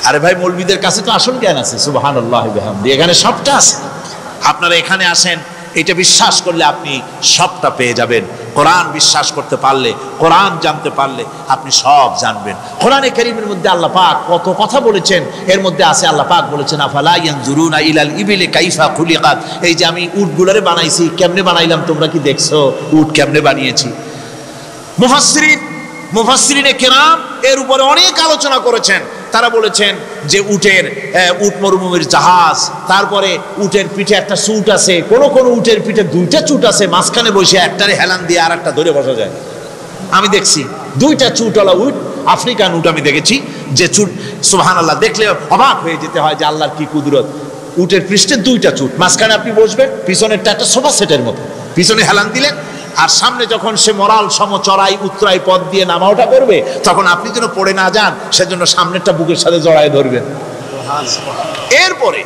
আরে ভাই, মৌলবীদের কাছে তো আসল জ্ঞান আছে। সুবহানাল্লাহি ওয়া বিহামদি। এখানে সবটা আছে। আপনারা এখানে আসেন, এটা বিশ্বাস করলে আপনি সবটা পেয়ে যাবেন। কোরআন বিশ্বাস করতে পারলে, কোরআন জানতে পারলে আপনি সব জানবেন। কোরআনে কারীমের মধ্যে আল্লাহ পাক কত কথা বলেছেন। এর মধ্যে আছে, আল্লাহ পাক বলেছেন, আফালা ইয়ানজুরুনা ইলাল ইবিলি কাইফা খুলিকাত। এই যে আমি উটগুলারে বানাইছি, কেমনে বানাইলাম তোমরা কি দেখছো? উট কেমনে বানিয়েছি? মুফাসসিরিনে কেরাম এর উপরে অনেক আলোচনা করেছেন। তারা বলেছেন যে উট মরুভূমির জাহাজ, তারপরে উটের পিঠে একটা চুট আছে, কোন উটের পিঠে 2টা চুট আছে, মাঝখানে বসে একটারে হেলান দিয়ে আর একটা ধরে বসা যায়। আমি দেখছি 2টা চুটওয়ালা উট, আফ্রিকান উট আমি দেখেছি, যে চুট সুবহানাল্লাহ, দেখলে অবাক হয়ে যেতে হয় যে আল্লাহর কি কুদরত। উটের পৃষ্ঠে 2টা চুট, মাঝখানে আপনি বসবেন, পিছনেরটা একটা সোফা সেটের মতো, পিছনে হেলান দিলেন, আর সামনে যখন সে মরাল সমচড়াই উত্তরাই পথ দিয়ে নামা ওঠা করবে, তখন আপনি যেন পড়ে না যান সেজন্য সামনেরটা বুকের সাথে জড়ায় ধরবেন। এরপরে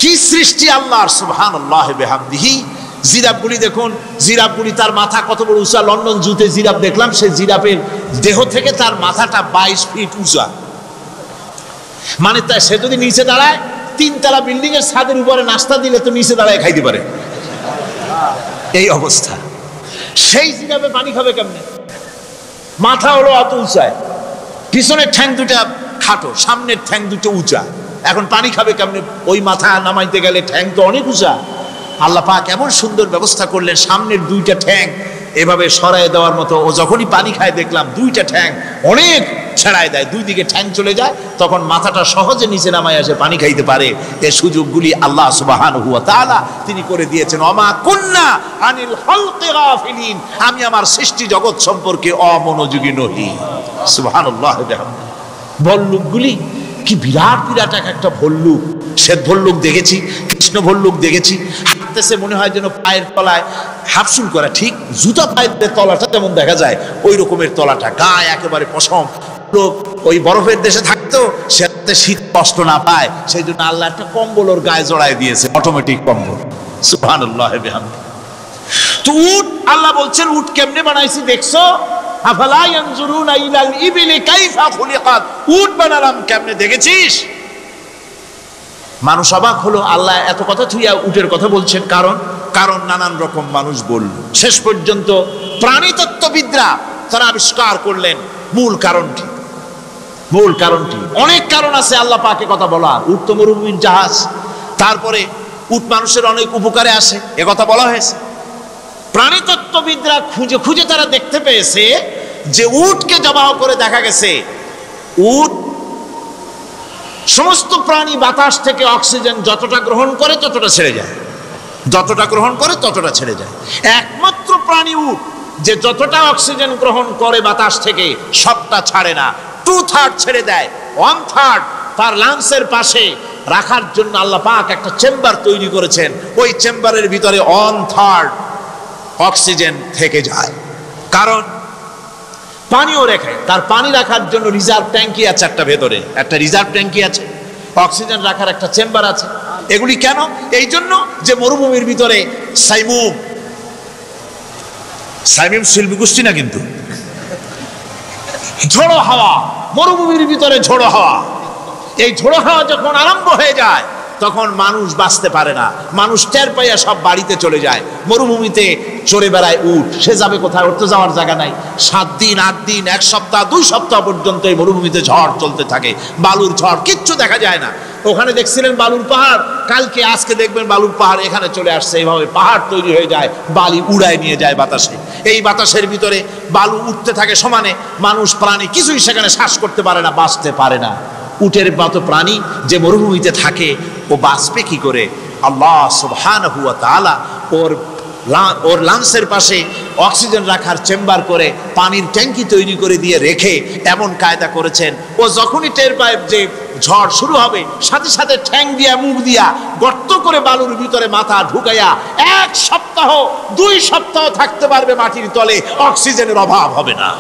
কি সৃষ্টি আল্লাহর, সুবহানাল্লাহি ওয়া বিহামদিহি। জিরাফগুলি দেখুন, জিরাফগুলি তার মাথা কত বড় উঁচা। লন্ডন জুতে জিরাফ দেখলাম, সেই জিরাফের দেহ থেকে তার মাথাটা 22 ফিট উঁচা। মানে তাই সে যদি নিচে দাঁড়ায়, 3 তলা বিল্ডিং এর ছাদের উপরে নাস্তা দিলে তো নিচে দাঁড়ায় খাইতে পারে, এই অবস্থা। সেই জিরাফে পানি খাবে কেমনে? মাথা হলো অত উঁচায়, পিছনের ঠ্যাং 2টা খাটো, সামনের ঠ্যাং 2টো উঁচা, এখন পানি খাবে কেমনে? ওই মাথা নামাইতে গেলে ঠ্যাং তো অনেক উঁচা। আল্লাহ পাক এমন সুন্দর ব্যবস্থা করলেন, সামনের 2টা ঠ্যাং এভাবে সরায় দেওয়ার মতো। ও যখনই পানি খায় দেখলাম 2টা ঠ্যাং অনেক ছেড়ায় দেয়, 2 দিকে ঠ্যাং চলে যায়, তখন মাথাটা সহজে নিচে নামায় আসে, পানি খাইতে পারে। এই সুযোগগুলি আল্লাহ সুবহানাহু ওয়া তাআলা তিনি করে দিয়েছেন। ওমা কুন্না আনিল খালকি গাফিলিন, আমি আমার সৃষ্টি জগৎ সম্পর্কে অমনোযোগী নহি। সুবহানাল্লাহ। ভল্লুকগুলি কি বিরাট বিরাট একটা ভল্লুক, শ্বেত ভল্লুক দেখেছি, কৃষ্ণ ভল্লুক দেখেছি, হাঁটতেছে মনে হয় যেন পায়ের তলায় হাফসুল করা, ঠিক জুতা পায়ের তলাটা যেমন দেখা যায় ওই রকমের তলাটা, গায়ে একেবারে পশম, লোক ওই বরফের দেশে থাকতো, সেটাতে শীত কষ্ট না পায়, সেই জন্য আল্লাহ একটা কম্বল ওর গায়ে জড়ায় দিয়েছে, অটোমেটিক কম্বল। সুবহানাল্লাহ বিহামদিহি। তো উট, আল্লাহ বলছেন উট কেমনে বানাইছি দেখছো? আফালা ইয়ানজুরুনা ইলাল ইবিলি কাইফা খুলিকাত, উট বানালাম কেমনে দেখেছিস? মানুষ অবাক হলো, আল্লাহ এত কথা থুইয়া উটের কথা বলছেন, কারণ নানান রকম মানুষ বলল। শেষ পর্যন্ত প্রাণীতত্ত্ববিদরা তারা আবিষ্কার করলেন মূল কারণটি। অনেক কারণ আছে আল্লাহ পাকে কথা বলার। উট তো মরুভূমির জাহাজ, তারপরে উট মানুষের অনেক উপকারে আসে, এ কথা বলা হয়েছে। প্রাণীতত্ত্ববিদরা খুঁজে খুঁজে তারা দেখতে পেয়েছে যে উটকে জবাহ করে দেখা গেছে উট সমস্ত প্রাণী বাতাস থেকে অক্সিজেন যতটা গ্রহণ করে ততটা ছেড়ে যায়, একমাত্র প্রাণী উট যে যতটা অক্সিজেন গ্রহণ করে বাতাস থেকে সবটা ছাড়ে না, 2/3 ছেড়ে দেয়, 1/3 তার লাংসের পাশে রাখার জন্য আল্লাহ পাক একটা চেম্বার তৈরি করেছেন। ওই চেম্বারের ভিতরে 1/3 অক্সিজেন থেকে যায়, কারণ পানিও রেখে, তার পানি রাখার জন্য রিজার্ভ ট্যাঙ্কি আছে, একটা রিজার্ভ ট্যাঙ্কি আছে, অক্সিজেন রাখার একটা চেম্বার আছে। এগুলি কেন? এই জন্য যে মরুভূমির ভিতরে সাইমুম শিল্পী গোষ্ঠী না, কিন্তু ঝোড়ো হাওয়া, মরুভূমির ভিতরে ঝোড়ো হাওয়া, এই ঝোড়ো হাওয়া যখন আরম্ভ হয়ে যায় তখন মানুষ বাঁচতে পারে না, মানুষ টের পাইয়া সব বাড়িতে চলে যায়। মরুভূমিতে চড়ে বেড়ায় উট, সে যাবে কোথায়? ওর তো যাওয়ার জায়গা নাই। 7 দিন 8 দিন 1 সপ্তাহ 2 সপ্তাহ পর্যন্ত এই মরুভূমিতে ঝড় চলতে থাকে, বালুর ঝড়, কিচ্ছু দেখা যায় না। ওখানে দেখছিলেন বালুর পাহাড়, কালকে আজকে দেখবেন বালুর পাহাড় এখানে চলে আসছে, এইভাবে পাহাড় তৈরি হয়ে যায়, বালি উড়ায় নিয়ে যায় বাতাসে। এই বাতাসের ভিতরে বালু উঠতে থাকে সমানে, মানুষ প্রাণী কিছুই সেখানে শ্বাস করতে পারে না, বাঁচতে পারে না। উটের মতো প্রাণী যে মরুভূমিতে থাকে ও বাঁচবে কি করে? আল্লাহ সুবহানাহু ওয়া তাআলা ওর লাংসের পাশে অক্সিজেন রাখার চেম্বার করে পানির ট্যাঙ্কি তৈরি করে দিয়ে রেখে এমন কায়দা করেছেন, ও যখনই টের পায় যে ঝড় শুরু হবে, সাথে সাথে ঠ্যাং দিয়া মুখ দিয়া গর্ত করে বালুর ভিতরে মাথা ঢুকাইয়া 1 সপ্তাহ 2 সপ্তাহ থাকতে পারবে মাটির তলে, অক্সিজেনের অভাব হবে না।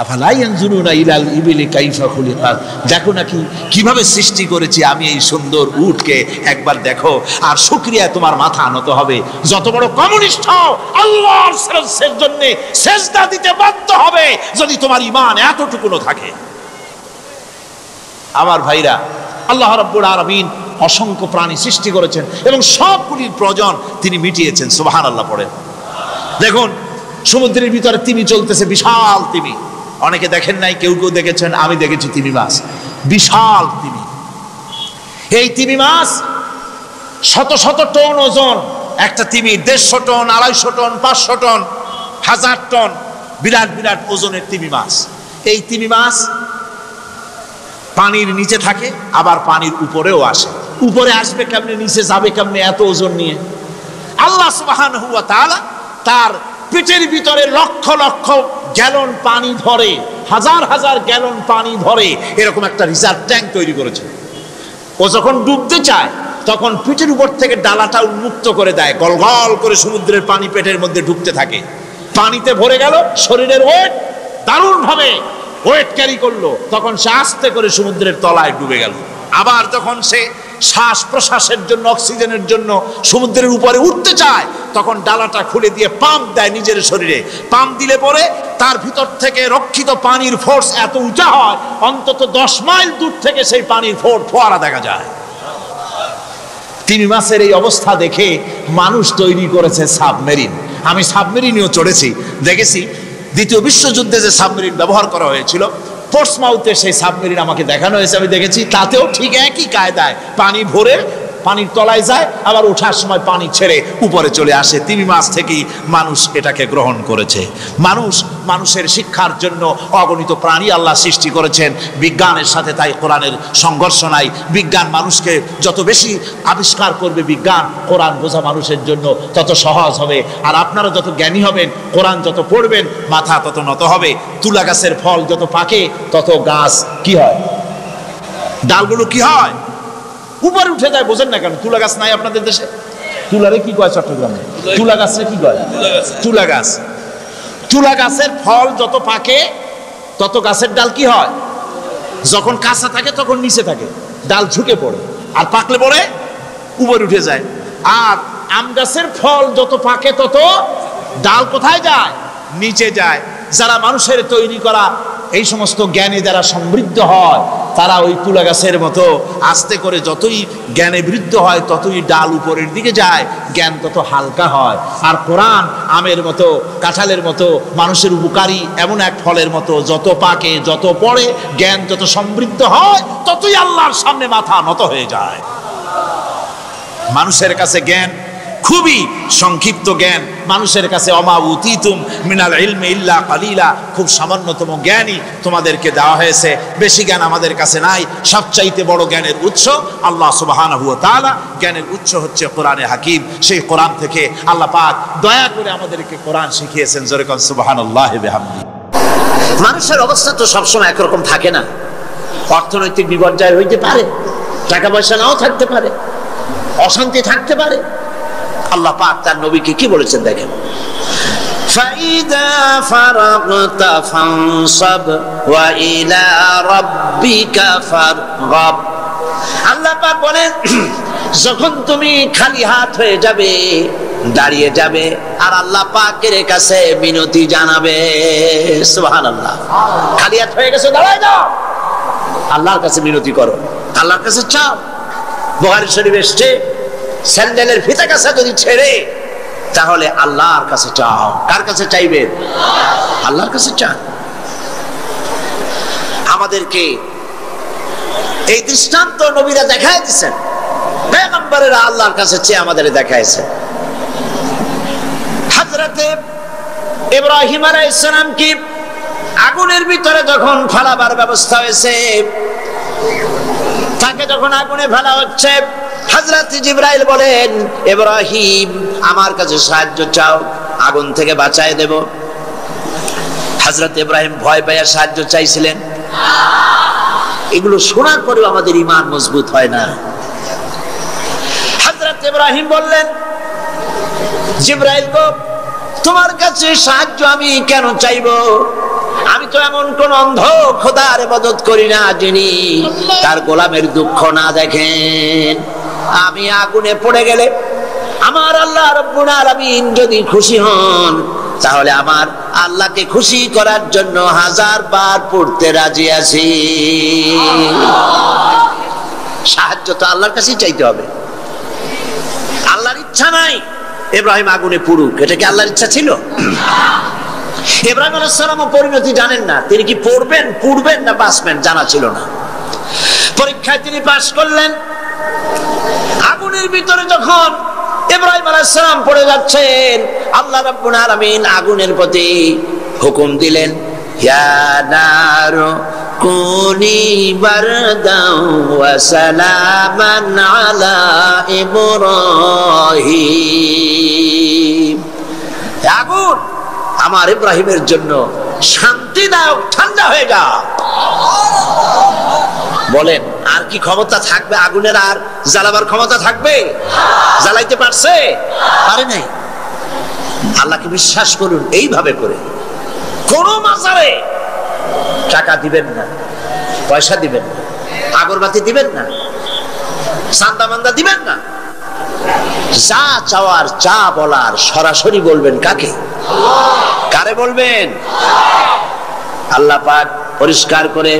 আফালা ইয়ানজুরুনা ইলাল ইবিলি কাইফা খুলিকাত, দেখো নাকি কিভাবে সৃষ্টি করেছি আমি এই সুন্দর উটকে, একবার দেখো, আর শুকরিয়া তোমার মাথা নত হবে। যত বড় কমিউনিস্ট হও, আল্লাহর জন্য সেজদা দিতে বাধ্য হবে যদি তোমার ঈমান এতটুকুনো থাকে। আমার ভাইরা, আল্লাহ রাব্বুল আলামিন অসংখ্য প্রাণী সৃষ্টি করেছেন এবং সবগুলির প্রয়োজন তিনি মিটিয়েছেন। সুবহানাল্লাহ পড়েন। দেখুন সমুদ্রের ভিতরে তিমি চলতেছে, বিশাল তিমি, অনেকে দেখেন নাই, কেউ কেউ দেখেছেন, আমি দেখেছি তিমি মাছ, বিশাল তিমি। এই তিমি মাছ শত শত টন ওজন, একটা তিমি 150 টন 250 টন 500 টন 1000 টন, বিরাট বিরাট ওজনের তিমি মাছ। এই তিমি মাছ পানির নিচে থাকে, আবার পানির উপরেও আসে। উপরে আসবে কেমনে, নিচে যাবে কেমনে এত ওজন নিয়ে? আল্লাহ সুবহানাহু ওয়া তাআলা তার পেটের ভিতরে লক্ষ লক্ষ গ্যালন পানি ধরে, হাজার হাজার গ্যালন পানি ধরে এরকম একটা রিজার্ভ ট্যাঙ্ক তৈরি করেছে। ও যখন ডুবতে চায় তখন পিঠের উপর থেকে ডালাটা উন্মুক্ত করে দেয়, গলগল করে সমুদ্রের পানি পেটের মধ্যে ঢুকতে থাকে। পানিতে ভরে গেল, শরীরের ওয়েট দারুণ ভাবে ওয়েট ক্যারি করলো, তখন সে আস্তে করে সমুদ্রের তলায় ডুবে গেল। আবার যখন সে শ্বাস প্রশ্বাসের জন্য, অক্সিজেনের জন্য সমুদ্রের উপরে উঠতে চায়, তখন ডালাটা খুলে দিয়ে পাম্প দেয় নিজের শরীরে। পাম্প দিলে পরে তার ভিতর থেকে রক্ষিত পানির ফোর্স এত উঁচা হয়, অন্তত 10 মাইল দূর থেকে সেই পানির ফোয়ারা দেখা যায়। তিমি মাছের এই অবস্থা দেখে মানুষ তৈরি করেছে সাবমেরিন। আমি সাবমেরিনেও চড়েছি, দেখেছি দ্বিতীয় বিশ্বযুদ্ধে যে সাবমেরিন ব্যবহার করা হয়েছিল, পোর্টসমাউথে সেই সাবমেরিন আমাকে দেখানো হয়েছে, আমি দেখেছি। তাতেও ঠিক একই কায়দায় পানি ভরে পানির তলায় যায়, আবার ওঠার সময় পানি ছেড়ে উপরে চলে আসে। তিমি মাছ থেকেই মানুষ এটাকে গ্রহণ করেছে। মানুষের শিক্ষার জন্য অগণিত প্রাণী আল্লাহ সৃষ্টি করেছেন বিজ্ঞানের সাথে, তাই কোরআনের সংঘর্ষ নাই। বিজ্ঞান মানুষকে যত বেশি আবিষ্কার করবে, বিজ্ঞান কোরআন বোঝা মানুষের জন্য তত সহজ হবে। আর আপনারা যত জ্ঞানী হবেন, কোরআন যত পড়বেন, মাথা তত নত হবে। তুলা গাছের ফল যত পাকে তত গাছ কি হয়, ডালগুলো কি হয়, উপরে উঠে যায়। বোঝেন না কেন? তুলা গাছ নাই আপনাদের দেশে? তুলারে কি কয় চট্টগ্রামে? তুলা গাছরে কি কয়? তুলা গাছ। তুলা গাছের ফল যত পাকে তত গাছের ডাল কি হয়, যখন কাঁচা থাকে তখন নিচে থাকে, ডাল ঝুঁকে পড়ে, আর পাকলে পড়ে উপরে উঠে যায়। আর আম গাছের ফল যত পাকে তত ডাল কোথায় যায়, নিচে যায়। যারা মানুষের তৈরি করা এই সমস্ত জ্ঞানে যারা সমৃদ্ধ হয়, তারা ওই তুলা গাছের মতো আস্তে করে যতই জ্ঞানে বৃদ্ধ হয় ততই ডাল উপরের দিকে যায়, জ্ঞান তত হালকা হয়। আর কোরআন আমের মতো, কাঁঠালের মতো, মানুষের উপকারী এমন এক ফলের মতো, যত পাকে যত পড়ে জ্ঞান যত সমৃদ্ধ হয় ততই আল্লাহর সামনে মাথা নত হয়ে যায়। মানুষের কাছে জ্ঞান খুবই সংক্ষিপ্ত জ্ঞান, মানুষের কাছে অমা উতিতুম মিনাল ইলমি ইল্লা কালিলা, খুব সামান্যতম জ্ঞানই তোমাদেরকে দেওয়া হয়েছে, বেশি জ্ঞান আমাদের কাছে নাই। সবচাইতে বড় জ্ঞানের উৎস আল্লাহ সুবহানাহু ওয়া তাআলা, জ্ঞানের উৎস হচ্ছে কোরআনে হাকিম। সেই কোরআন থেকে আল্লাহ পাক দয়া করে আমাদেরকে কোরআন শিখিয়েছেন। জোরে কোন সুবহানাল্লাহি বিহামদি। মানুষের অবস্থা তো সবসময় একরকম থাকে না, অর্থনৈতিক বিপর্যয় হইতে পারে, টাকা পয়সা নাও থাকতে পারে, অশান্তি থাকতে পারে। আল্লাহ পাক তার নবীকে কি বলেছেন দেখেন, ফাইদা ফারাগতা ফানসাব ওয়া ইলা রাব্বিকা ফারগাব। আল্লাহ পাক বলেন, যখন তুমি খালি হাত হয়ে যাবে, দাঁড়িয়ে যাবে আর আল্লাহ পাকের কাছে মিনতি জানাবে। সুবহানাল্লাহ। খালি হাত হয়ে গেছে, দাঁড়ায় যাও, আল্লাহর কাছে মিনতি করো, আল্লাহর কাছে চাও। বুখারী শরীফে এসেছে, স্যান্ডেলের ফিতা কাছে যদি ছেড়ে তাহলে আল্লাহর কাছে চাও। কার কাছে চাইবেন? আল্লাহর কাছে চান। আমাদেরকে এই দৃষ্টান্ত নবীরা দেখায় দিয়েছেন, পয়গম্বরেরা আল্লাহর কাছে চেয়ে আমাদের দেখাইছেন। হযরতে ইব্রাহিম আলাইহিস সালাম কি আগুনের ভিতরে যখন ফেলাবার ব্যবস্থা হয়েছে, তাকে যখন আগুনে ফেলা হচ্ছে, হযরত জিবরাইল বলেন, ইব্রাহিম আমার কাছে সাহায্য চাও, আগুন থেকে বাঁচায় দেব। হযরত ইব্রাহিম ভয় পেয়ে সাহায্য চাইছিলেন। এগুলো শোনার পরেও আমাদের ঈমান মজবুত হয় না। হযরত ইব্রাহিম বললেন, জিবরাইল গো, তোমার কাছে সাহায্য আমি কেন চাইবো? আমি তো এমন কোন অন্ধ খোদার ইবাদত করি না যিনি তার গোলামের দুঃখ না দেখেন। আমি আগুনে পড়ে গেলে আমার আল্লাহ রাব্বুল আলামিন যদি খুশি হন, তাহলে আমার আল্লাহকে খুশি করার জন্য 1000 বার পড়তে রাজি আছি। সাহায্য তো আল্লাহর কাছেই চাইতে হবে। আল্লাহর ইচ্ছা নাই ইব্রাহিম আগুনে পুড়ুক, এটা কি আল্লাহর ইচ্ছা ছিল? ইব্রাহিম আলাইহিস সালামও পরিণতি জানেন না, তিনি কি পড়বেন, পুড়বেন না বাঁচবেন জানা ছিল না। পরীক্ষায় তিনি পাশ করলেন। আগুনের ভিতরে যখন ইব্রাহিম আলাইহিস সালাম পড়ে যাচ্ছেন, আল্লাহ রাব্বুল আলামিন আগুনের প্রতি হুকুম দিলেন, ইয়া নারু কুনি বারদাও ওয়া সালামান আলা ইব্রাহিম। আগুন আমার ইব্রাহিমের জন্য শান্তিদায়ক ঠান্ডা হয়ে যা। বলেন, আর কি ক্ষমতা থাকবে আগুনের? আর জ্বালাবার ক্ষমতা থাকবে? জ্বালাইতে পারছে? পারে নাই। আল্লাহকে বিশ্বাস করুন এইভাবে করে। কোন মাজারে টাকা দিবেন না, পয়সা দিবেন না, আগরবাতি দিবেন না, চান্দা মান্দা দিবেন না। যা চাওয়ার, যা বলার সরাসরি বলবেন কাকে? কারে বলবেন? আল্লাহ পাক পরিষ্কার করে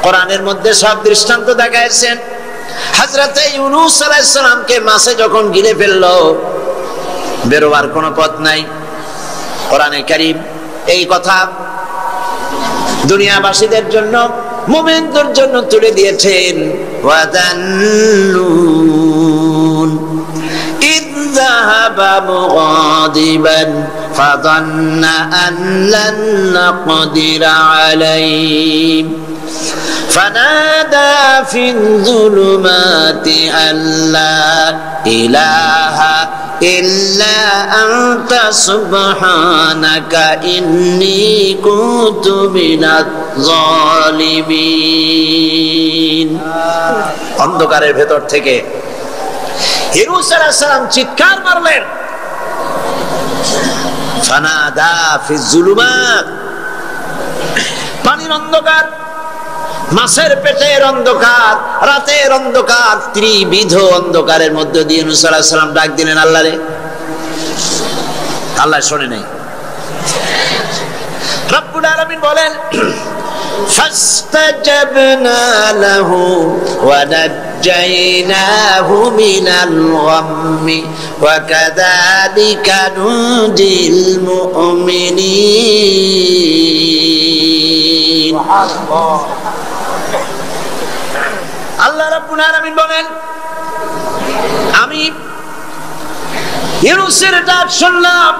কোরআনের মধ্যে সব দৃষ্টান্ত দেখাইছেন। হযরত ইউনূস আলাইহিস সালামকে মাছে যখন গিলে ফেললো, বেরোবার কোনো পথ নাই, কোরআনে কারীম এই কথা দুনিয়াবাসীদের জন্য, মুমিনদের জন্য তুলে দিয়েছেন। ওয়াদান্নুন ইয যাহাবা মুগাদিবান ফাযান্না আন লান নাকদিরা আলাইহি فنادى في الظلمات أن لا إله إلا أنت سبحانك إني كنت من الظالمين। অন্ধকারের ভেতর থেকে ইউনূস আলাইহিস সালাম চিৎকার মারলেন, ফানাদা ফি যুলুমাত, পানির অন্ধকার, মাছের পেটের অন্ধকার, রাতের অন্ধকার, ত্রিবিধ অন্ধকারের মধ্যে দিয়ে ইউনূস আলাইহিস সালাম ডাক দিলেন আল্লাহরে। আল্লাহ শুনে নাই। রব্বুল আলামিন বলেন ফাস্তাজাবনা লাহু ওয়া নাজ্জাইনাহু মিনাল গাম্মি ওয়া কাযালিকা নুজিল মুমিনিন। সুবহানাল্লাহ। আল্লাহ রাব্বুল আলামিন বলেন আমি ইউনূসের ডাক শুনলাম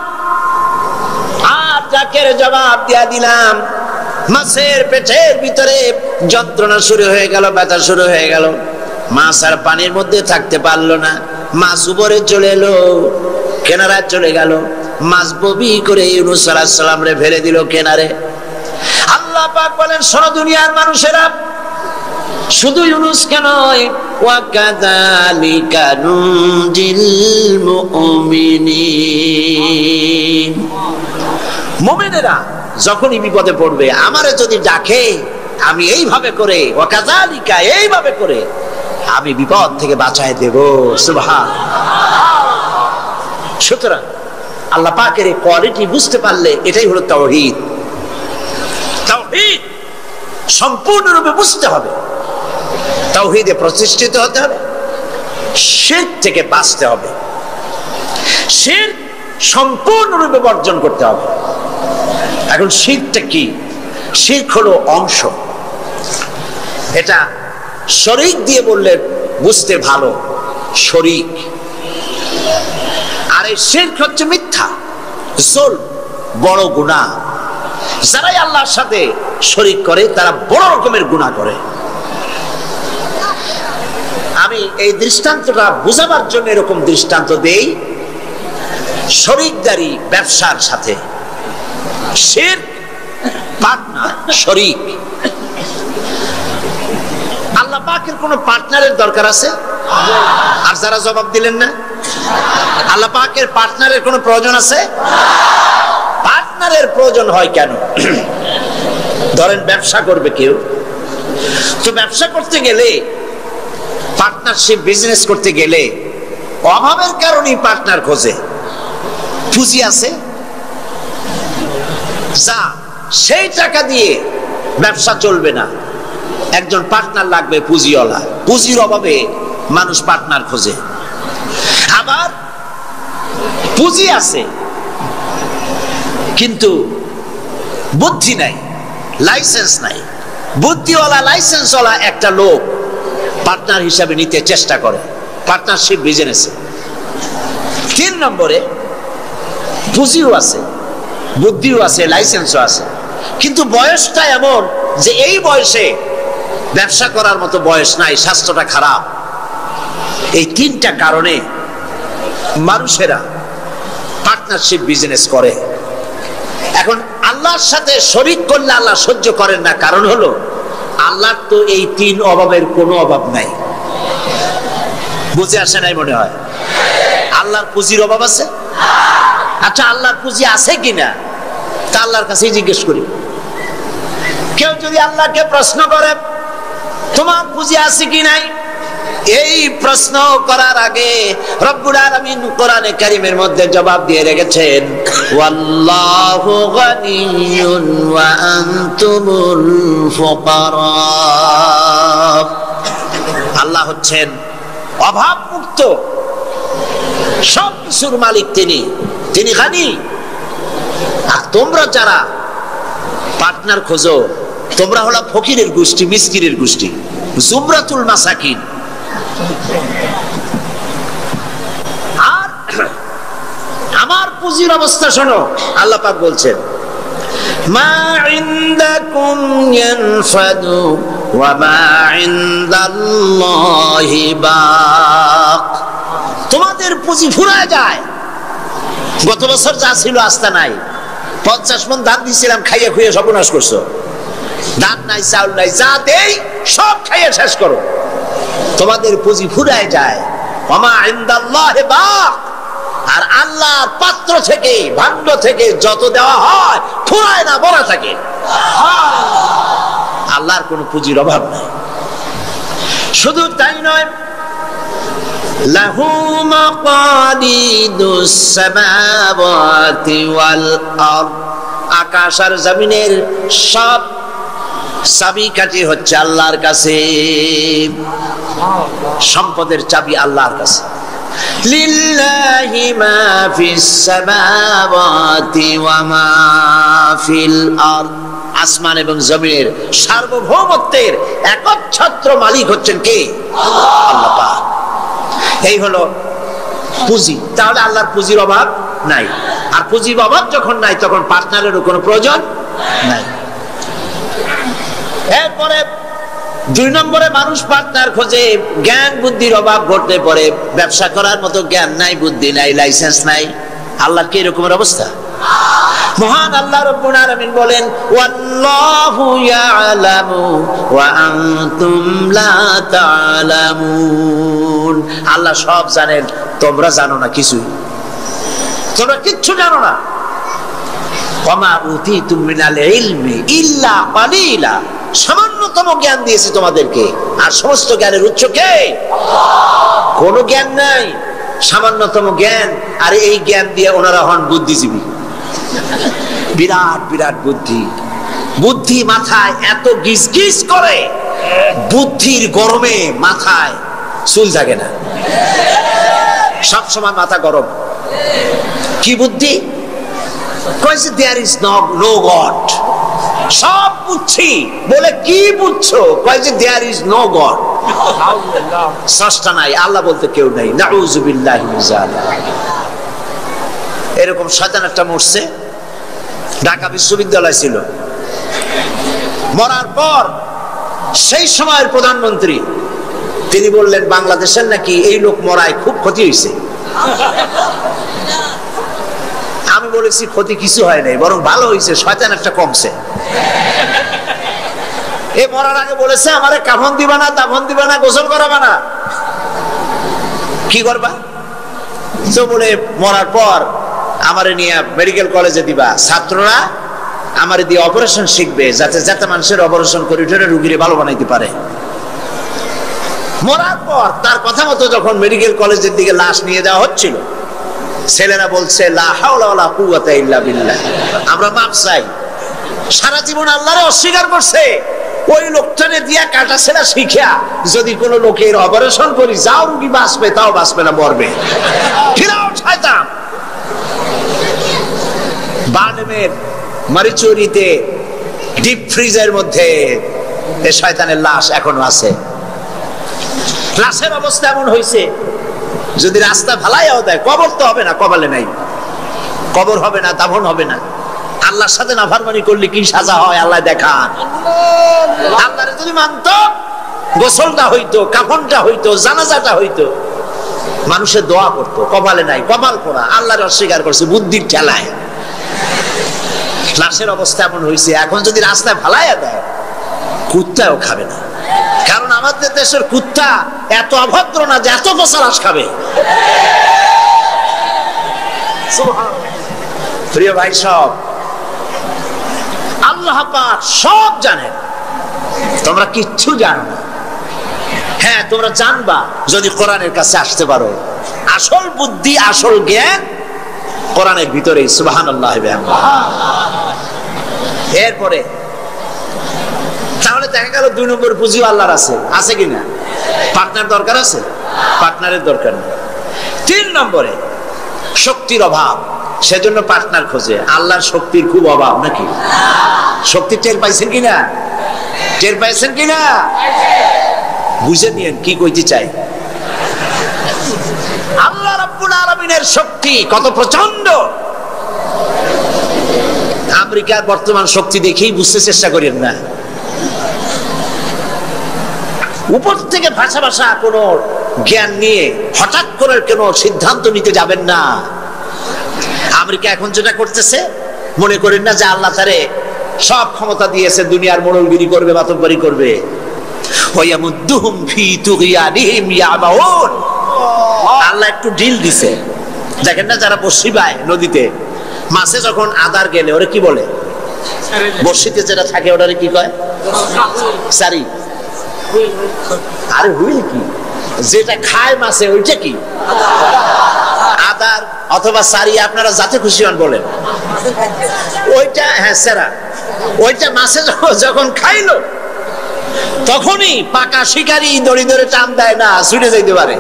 আর ডাকের জবাব দিয়া দিলাম। মাছের পেটের ভিতরে যন্ত্রণা শুরু হয়ে গেল, ব্যথা শুরু হয়ে গেল। মাছ আর পানির মধ্যে থাকতে পারলো না। মাছ উপরে চলে এলো, কিনারায় চলে গেল। মাছ ববি করে ইউনূস আলাইহিস সালাম রে ফেলে দিল কিনারে। আল্লাহ পাক বলেন শোনো দুনিয়ার মানুষেরা, শুধু ইউনূসকে নয়, ওয়া কাযালিকা নুজিল মুমিনিন। মুমিনেরা যখনই বিপদে পড়বে আমারে যদি ডাকে, আমি এইভাবে করে, ওয়া কাযালিকা এইভাবে করে আমি বিপদ থেকে বাঁচায় দেব। সুবহানাল্লাহ। সুতরাং আল্লাহ পাকের এই কোয়ালিটি বুঝতে পারলে এটাই হলো তাওহীদ। তাওহীদ সম্পূর্ণরূপে বুঝতে হবে, তাওহীদে প্রতিষ্ঠিত হতে হবে, শিরক থেকে বাঁচতে হবে, শিরক সম্পূর্ণরূপে বর্জন করতে হবে। এখন শিরকটা কি? শিরক হলো অংশ। এটা শরীক দিয়ে বললে বুঝতে ভালো, শরীক। আর এই শিরক হচ্ছে মিথ্যা, জুলম, বড় গুনাহ। যারাই আল্লাহর সাথে শরীক করে তারা বড় রকমের গুনাহ করে। আমি এই দৃষ্টান্তটা বোঝাবার জন্য এরকম দৃষ্টান্ত দেই। শরীকদারি ব্যবসার সাথে, শিরক পার্টনার, শরীক। আল্লাহ পাকের কোন পার্টনারের দরকার আছে? আর যারা জবাব দিলেন না, আল্লাহ পাকের পার্টনারের কোন প্রয়োজন আছে? পার্টনারের প্রয়োজন হয় কেন? ধরেন ব্যবসা করবে কেউ, তো ব্যবসা করতে গেলে, পার্টনারশিপ বিজনেস করতে গেলে অভাবের কারণেই পার্টনার খোঁজে। পুঁজি আছে, যা সেই টাকা দিয়ে ব্যবসা চলবে না, একজন পার্টনার লাগবে পুঁজিওয়ালা। পুঁজির অভাবে মানুষ পার্টনার খোঁজে। আবার পুঁজি আছে কিন্তু বুদ্ধি নাই, লাইসেন্স নাই। বুদ্ধিওয়ালা লাইসেন্সওয়ালা একটা লোক পার্টনার হিসাবে নিতে চেষ্টা করে পার্টনারশিপ বিজনেসে। 3 নম্বরে পুঁজিও আছে, বুদ্ধিও আছে, লাইসেন্সও আছে, কিন্তু বয়সটা এমন যে এই বয়সে ব্যবসা করার মতো বয়স নাই, স্বাস্থ্যটা খারাপ। এই 3টা কারণে মানুষেরা পার্টনারশিপ বিজনেস করে। এখন আল্লাহর সাথে শরীক করলে আল্লাহ সহ্য করেন না, কারণ হলো আল্লাহর তো এই 3 অভাবের কোনো অভাব নাই। বুঝে আসে নাই মনে হয়? আল্লাহর পুঁজির অভাব আছে? আচ্ছা, আল্লাহর পুঁজি আছে কিনা তা আল্লাহর কাছেই জিজ্ঞেস করি। কেউ যদি আল্লাহকে প্রশ্ন করে তোমার পুঁজি আছে কি নাই, এই প্রশ্ন করার আগে রব্বুল আলামিন কোরআনে কারীমের মধ্যে জবাব দিয়ে রেখেছেন, ওয়াল্লাহু গানিয়্যুন ওয়া আনতুমুল ফুকারা। আল্লাহ হচ্ছেন অভাব মুক্ত, সব কিছুর মালিক তিনি, তিনি গানি। আর তোমরা যারা পার্টনার খোঁজো, তোমরা হলো ফকিরের গোষ্ঠী, মিসকিনের গোষ্ঠী, জুমরাতুল মাসাকিন। আর আমার পুঁজির অবস্থা শোনো, আল্লাহ পাক বলছেন, মা ইনদাকুম ইয়ানফাদু ওয়া মা ইনদাল্লাহি বাক। তোমাদের পুঁজি ফুরায় যায়। গত বছর যা ছিল আস্তা নাই, 50 মণ ধান দিয়েছিলাম, খাইয়ে খুইয়ে সর্বনাশ করছো। ধান নাই, চাউল নাই, যা দেই সব খাইয়ে শেষ করো। তোমাদের পুঁজি ফুরায় যায়। ওমা ইনদাল্লাহি বাক। আর আল্লাহর পাত্র থেকে, ভাণ্ড থেকে যত দেওয়া হয় ফুরায় না, বড় থাকে। আল্লাহর কোনো পুঁজির অভাব নাই। শুধু তাই নয়, লাহু মাকালিদুস সামাওয়াতি ওয়াল আরদ, আকাশ আর জমিনের সব চাবিকাঠি হচ্ছে আল্লাহর কাছে, সম্পদের চাবি আল্লাহর কাছে। লিল্লাহি মা ফিস সামাওয়াতি ওয়া মা ফিল আরদ, আসমান এবং জমিনের সার্বভৌমত্বের একচ্ছত্র মালিক হচ্ছেন কে? আল্লাহ পাক। এই হলো পুঁজি। তাহলে আল্লাহর পুঁজির অভাব নাই। আর পুঁজির অভাব যখন নাই, তখন পার্টনারেরও কোনো প্রয়োজন নাই। এরপরে 2 নম্বরে মানুষ পার্টনার খোঁজে, জ্ঞান বুদ্ধির অভাব ঘটতে পড়ে। ব্যবসা করার মতো জ্ঞান নাই, বুদ্ধি নাই, লাইসেন্স নাই। আল্লাহর কি এরকমের অবস্থা? মহান আল্লাহ রাব্বুল আলামিন বলেন, ওয়াল্লাহু ইয়ালামু ওয়া আনতুম লা তা'লামুন। আল্লাহ সব জানেন, তোমরা জানো না কিছুই, তোমরা কিচ্ছু জানো না। ওয়ামা উতিতুম মিনাল ইলমি ইল্লা কালিলা, সামান্যতম জ্ঞান দিয়েছি তোমাদেরকে, আর সমস্ত জ্ঞানের উৎস কে? আল্লাহ। কোনো জ্ঞান নাই, সামান্যতম জ্ঞান। আর এই জ্ঞান দিয়ে ওনারা হন বুদ্ধিজীবী। বিরাট বিরাট বুদ্ধি, বুদ্ধি মাথায় এত গিজ গিজ করে, বুদ্ধির গরমে মাথায় চুল থাকে না, সবসময় মাথা গরম। কি বুদ্ধি? কইছে দেয়ার ইজ নো গড। সব বুঝছি বলে কি বুঝছো? কইছে দেয়ার ইজ নো গড, স্রষ্টা নাই, আল্লাহ বলতে কেউ নাই। নাউযুবিল্লাহি মিন যালিক। এরকম শয়তান একটা মরছে, ঢাকা বিশ্ববিদ্যালয় ছিল। মরার পর সেই সময়ের প্রধানমন্ত্রী তিনি বললেন, বাংলাদেশের নাকি এই লোক মরায় খুব ক্ষতি হয়েছে। আমি বলেছি ক্ষতি কিছু হয় নাই, বরং ভালো হয়েছে, শয়তান একটা কমছে। এ মরার আগে বলেছে, আমারে কাফন দিবা না, দাফন দিবা না, গোসল করাবা না। কি করবা? তো বলে মরার পর আমারে নিয়ে মেডিকেল কলেজে দিবা, ছাত্ররা আমারে দিয়ে অপারেশন শিখবে, যাতে যাতে মানুষের অপারেশন করে উঠে রুগীরে ভালো বানাইতে পারে। মরার পর তার কথা মতো যখন মেডিকেল কলেজের দিকে লাশ নিয়ে যাওয়া হচ্ছিল, ছেলেরা বলছে, লা হাওলা ওয়ালা কুওয়াতা ইল্লা বিল্লাহ, আমরা মাপ চাই। সারা জীবন আল্লাহরে অস্বীকার করছে। ওই লোকটারে দিয়া কাটা ছেঁড়া শিখিয়া যদি কোন লোকের অপারেশন করি, যাও রুগী বাঁচবে, তাও বাঁচবে না, মরবে। ফিরাও শয়তান। বার্নেমের মারিচুরিতে ডিপ ফ্রিজের মধ্যে এই শয়তানের লাশ এখনো আছে। লাশের অবস্থা এমন হয়েছে, যদি রাস্তা ভালাইয়াও দেয়, কবর তো হবে না, কপালে নাই, কবর হবে না, দাফন হবে না। আল্লাহর সাথে নাফরমানি করলে কি সাজা হয় আল্লাহ দেখান। আল্লাহরে যদি মানত, গোসলটা হইতো, কাফনটা হইতো, জানাজাটা হইতো, মানুষের দোয়া করতো। কপালে নাই, কপাল পোড়া, আল্লাহর অস্বীকার করছে বুদ্ধির ঠেলায়। লাশের অবস্থা এমন হয়েছে, এখন যদি রাস্তায় ভালাইয়া দেয়, কুত্তাও খাবে না। কারণ আমাদের দেশের কুত্তা এত অভদ্র না যে এত বছর লাশ খাবে। প্রিয় ভাই, সব আল্লাহ পাক সব জানেন, তোমরা কিচ্ছু জানো না। হ্যাঁ, তোমরা জানবা যদি কোরআনের কাছে আসতে পারো। আসল বুদ্ধি, আসল জ্ঞান কোরআনের ভিতরে। সুবহানাল্লাহ। এরপরে তাহলে দেখা গেল 2 নম্বর পুঁজি আল্লাহর আছে কিনা? পার্টনার দরকার আছে? পার্টনারের দরকার নেই। 3 নম্বরে শক্তির অভাব, সেজন্য পার্টনার খোঁজে। আল্লাহর শক্তির খুব অভাব নাকি? শক্তি টের পাইছেন কিনা? টের পাইছেন কিনা? বুঝে নিয়েন কি কইতে চাই। আল্লাহ রাব্বুল আলামিনের শক্তি কত প্রচন্ড। আমেরিকার বর্তমান শক্তি দেখেই বুঝতে চেষ্টা করেন না। উপর থেকে ভাষা ভাষা কোনো জ্ঞান নিয়ে হঠাৎ করে কোনো সিদ্ধান্ত নিতে যাবেন না। আমেরিকা এখন যেটা করতেছে, মনে করেন না যে আল্লাহ তারে সব ক্ষমতা দিয়েছে, দুনিয়ার মোড়লগিরি করবে, মাতব্বরি করবে। ওয়ায়ামুদ্দুহুম ফি তুগয়ানিহিম ইয়ামাউন। আল্লাহ একটু ডিল দিছে। দেখেন না, যারা বসি বায় নদীতে, মাছে যখন আদার গেলে ওরে কি বলে? বর্ষিতে যেটা থাকে ওটারে কি কয়? সারি। আরে হুইল কি? যেটা খায় মাছে ওইটা কি? আদার অথবা সারি, আপনারা যাতে খুশি হন বলেন। ওইটা, হ্যাঁ সেরা। ওইটা মাছে যখন খাইলো তখনই পাকা শিকারি দড়ি ধরে টান দেয় না, ছুটে যাইতে পারে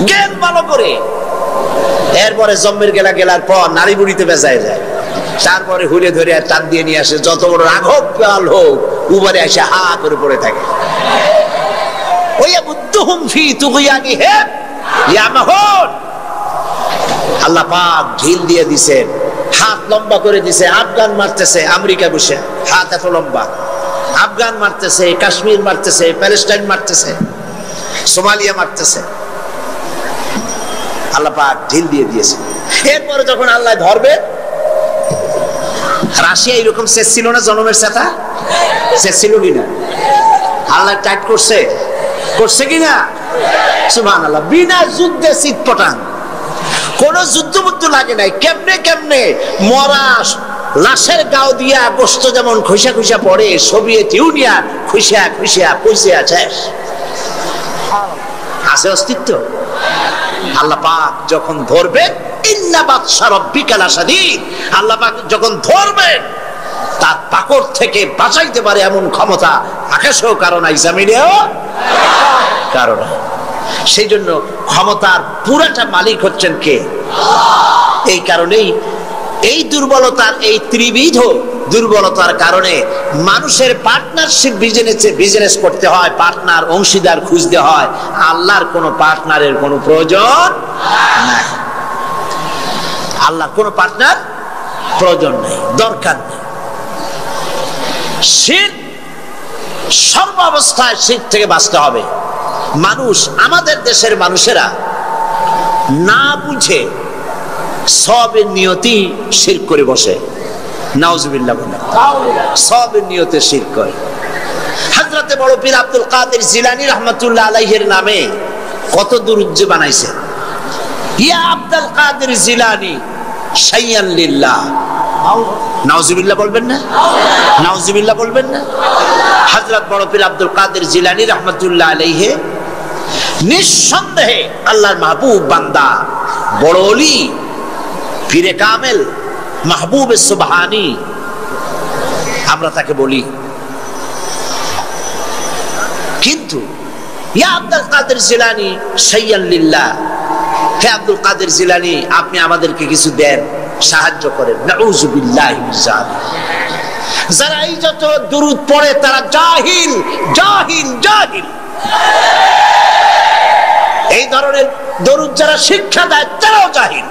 জ্ঞান ভালো করে। এরপরে জম্মের গেলার পর নারী বুড়িতে বেজায় যায়, তারপরে হুলে ধরে আর টান দিয়ে নিয়ে আসে। যত বড় রাঘব পাল হোক উপরে এসে হা করে পড়ে থাকে। আল্লাহ পাক ঢিল দিয়ে দিছেন, হাত লম্বা করে দিছে। আফগান মারতেছে আমেরিকা বসে, হাত এত লম্বা। আফগান মারতেছে, কাশ্মীর মারতেছে, প্যালেস্টাইন মারতেছে, সোমালিয়া মারতেছে। আল্লাহ পাক ঢিল দিয়ে দিয়েছে। এরপরে যখন আল্লাহ ধরবে, রাশিয়া এরকম শেষ ছিল না, জনমের সাথা শেষ ছিল কিনা? আল্লাহ টাইট করছে কিনা? সুবহানাল্লাহ। বিনা যুদ্ধে চিৎপটাং, কোন যুদ্ধ লাগে নাই। কেমনে মরা লাশের গাও দিয়া গোস্ত যেমন খুশা খুশা পড়ে, সোভিয়েত ইউনিয়ন খুশা পয়সা শেষ। আছে অস্তিত্ব? আল্লাহ পাক যখন ধরবেন, ইন্না বাতশা রাব্বিকা লাশাদীদ, আল্লাহ পাক যখন ধরবেন তার পাকড় থেকে বাঁচাইতে পারে এমন ক্ষমতা আকাশেও কারণ নাই, জমিনেও কারণ নাই। সেই জন্য ক্ষমতার পুরাটা মালিক হচ্ছেন কে? এই কারণেই এই দুর্বলতার, এই ত্রিবিধ দুর্বলতার কারণে মানুষের পার্টনারশিপ বিজনেস করতে হয়, পার্টনার অংশীদার খুঁজতে হয়। আল্লাহর কোনো পার্টনারের কোনো প্রয়োজন নাই। আল্লাহর কোনো পার্টনার প্রয়োজন নেই, দরকার নেই। শিরক, সর্বাবস্থায় শিরক থেকে বাঁচতে হবে। মানুষ, আমাদের দেশের মানুষেরা না বুঝে সবের নিয়তি শিরক করে বসে। নাউজুবিল্লাহ বলে সবের নিয়তে শিরক করে। হযরতে বড় পীর আব্দুল কাদের জিলানী রাহমাতুল্লাহ আলাইহির নামে কত দুরূদ বানাইছে। ইয়া আব্দুল কাদের জিলানী শাইয়ান লিল্লাহ, নাউজুবিল্লাহ বলবেন না? নাউজুবিল্লাহ বলবেন না? হযরত বড় পীর আব্দুল কাদের জিলানী রাহমাতুল্লাহ আলাইহি নিঃসন্দেহে আল্লাহর মাহবুব বান্দা, বড় ওলি, পীরে কামেল, মাহবুবে সুবহানী আমরা তাকে বলি। কিন্তু ইয়া আব্দুল কাদের জিলানী শাইয়ান লিল্লাহ, হে আব্দুল কাদের জিলানী আপনি আমাদেরকে কিছু দেন, সাহায্য করেন। নাউজুবিল্লাহি মিন যালিক। যারা এই যত দুরূদ পড়ে তারা জাহিল। এই ধরনের দরুদ যারা শিক্ষা দেয় তারাও জাহিল।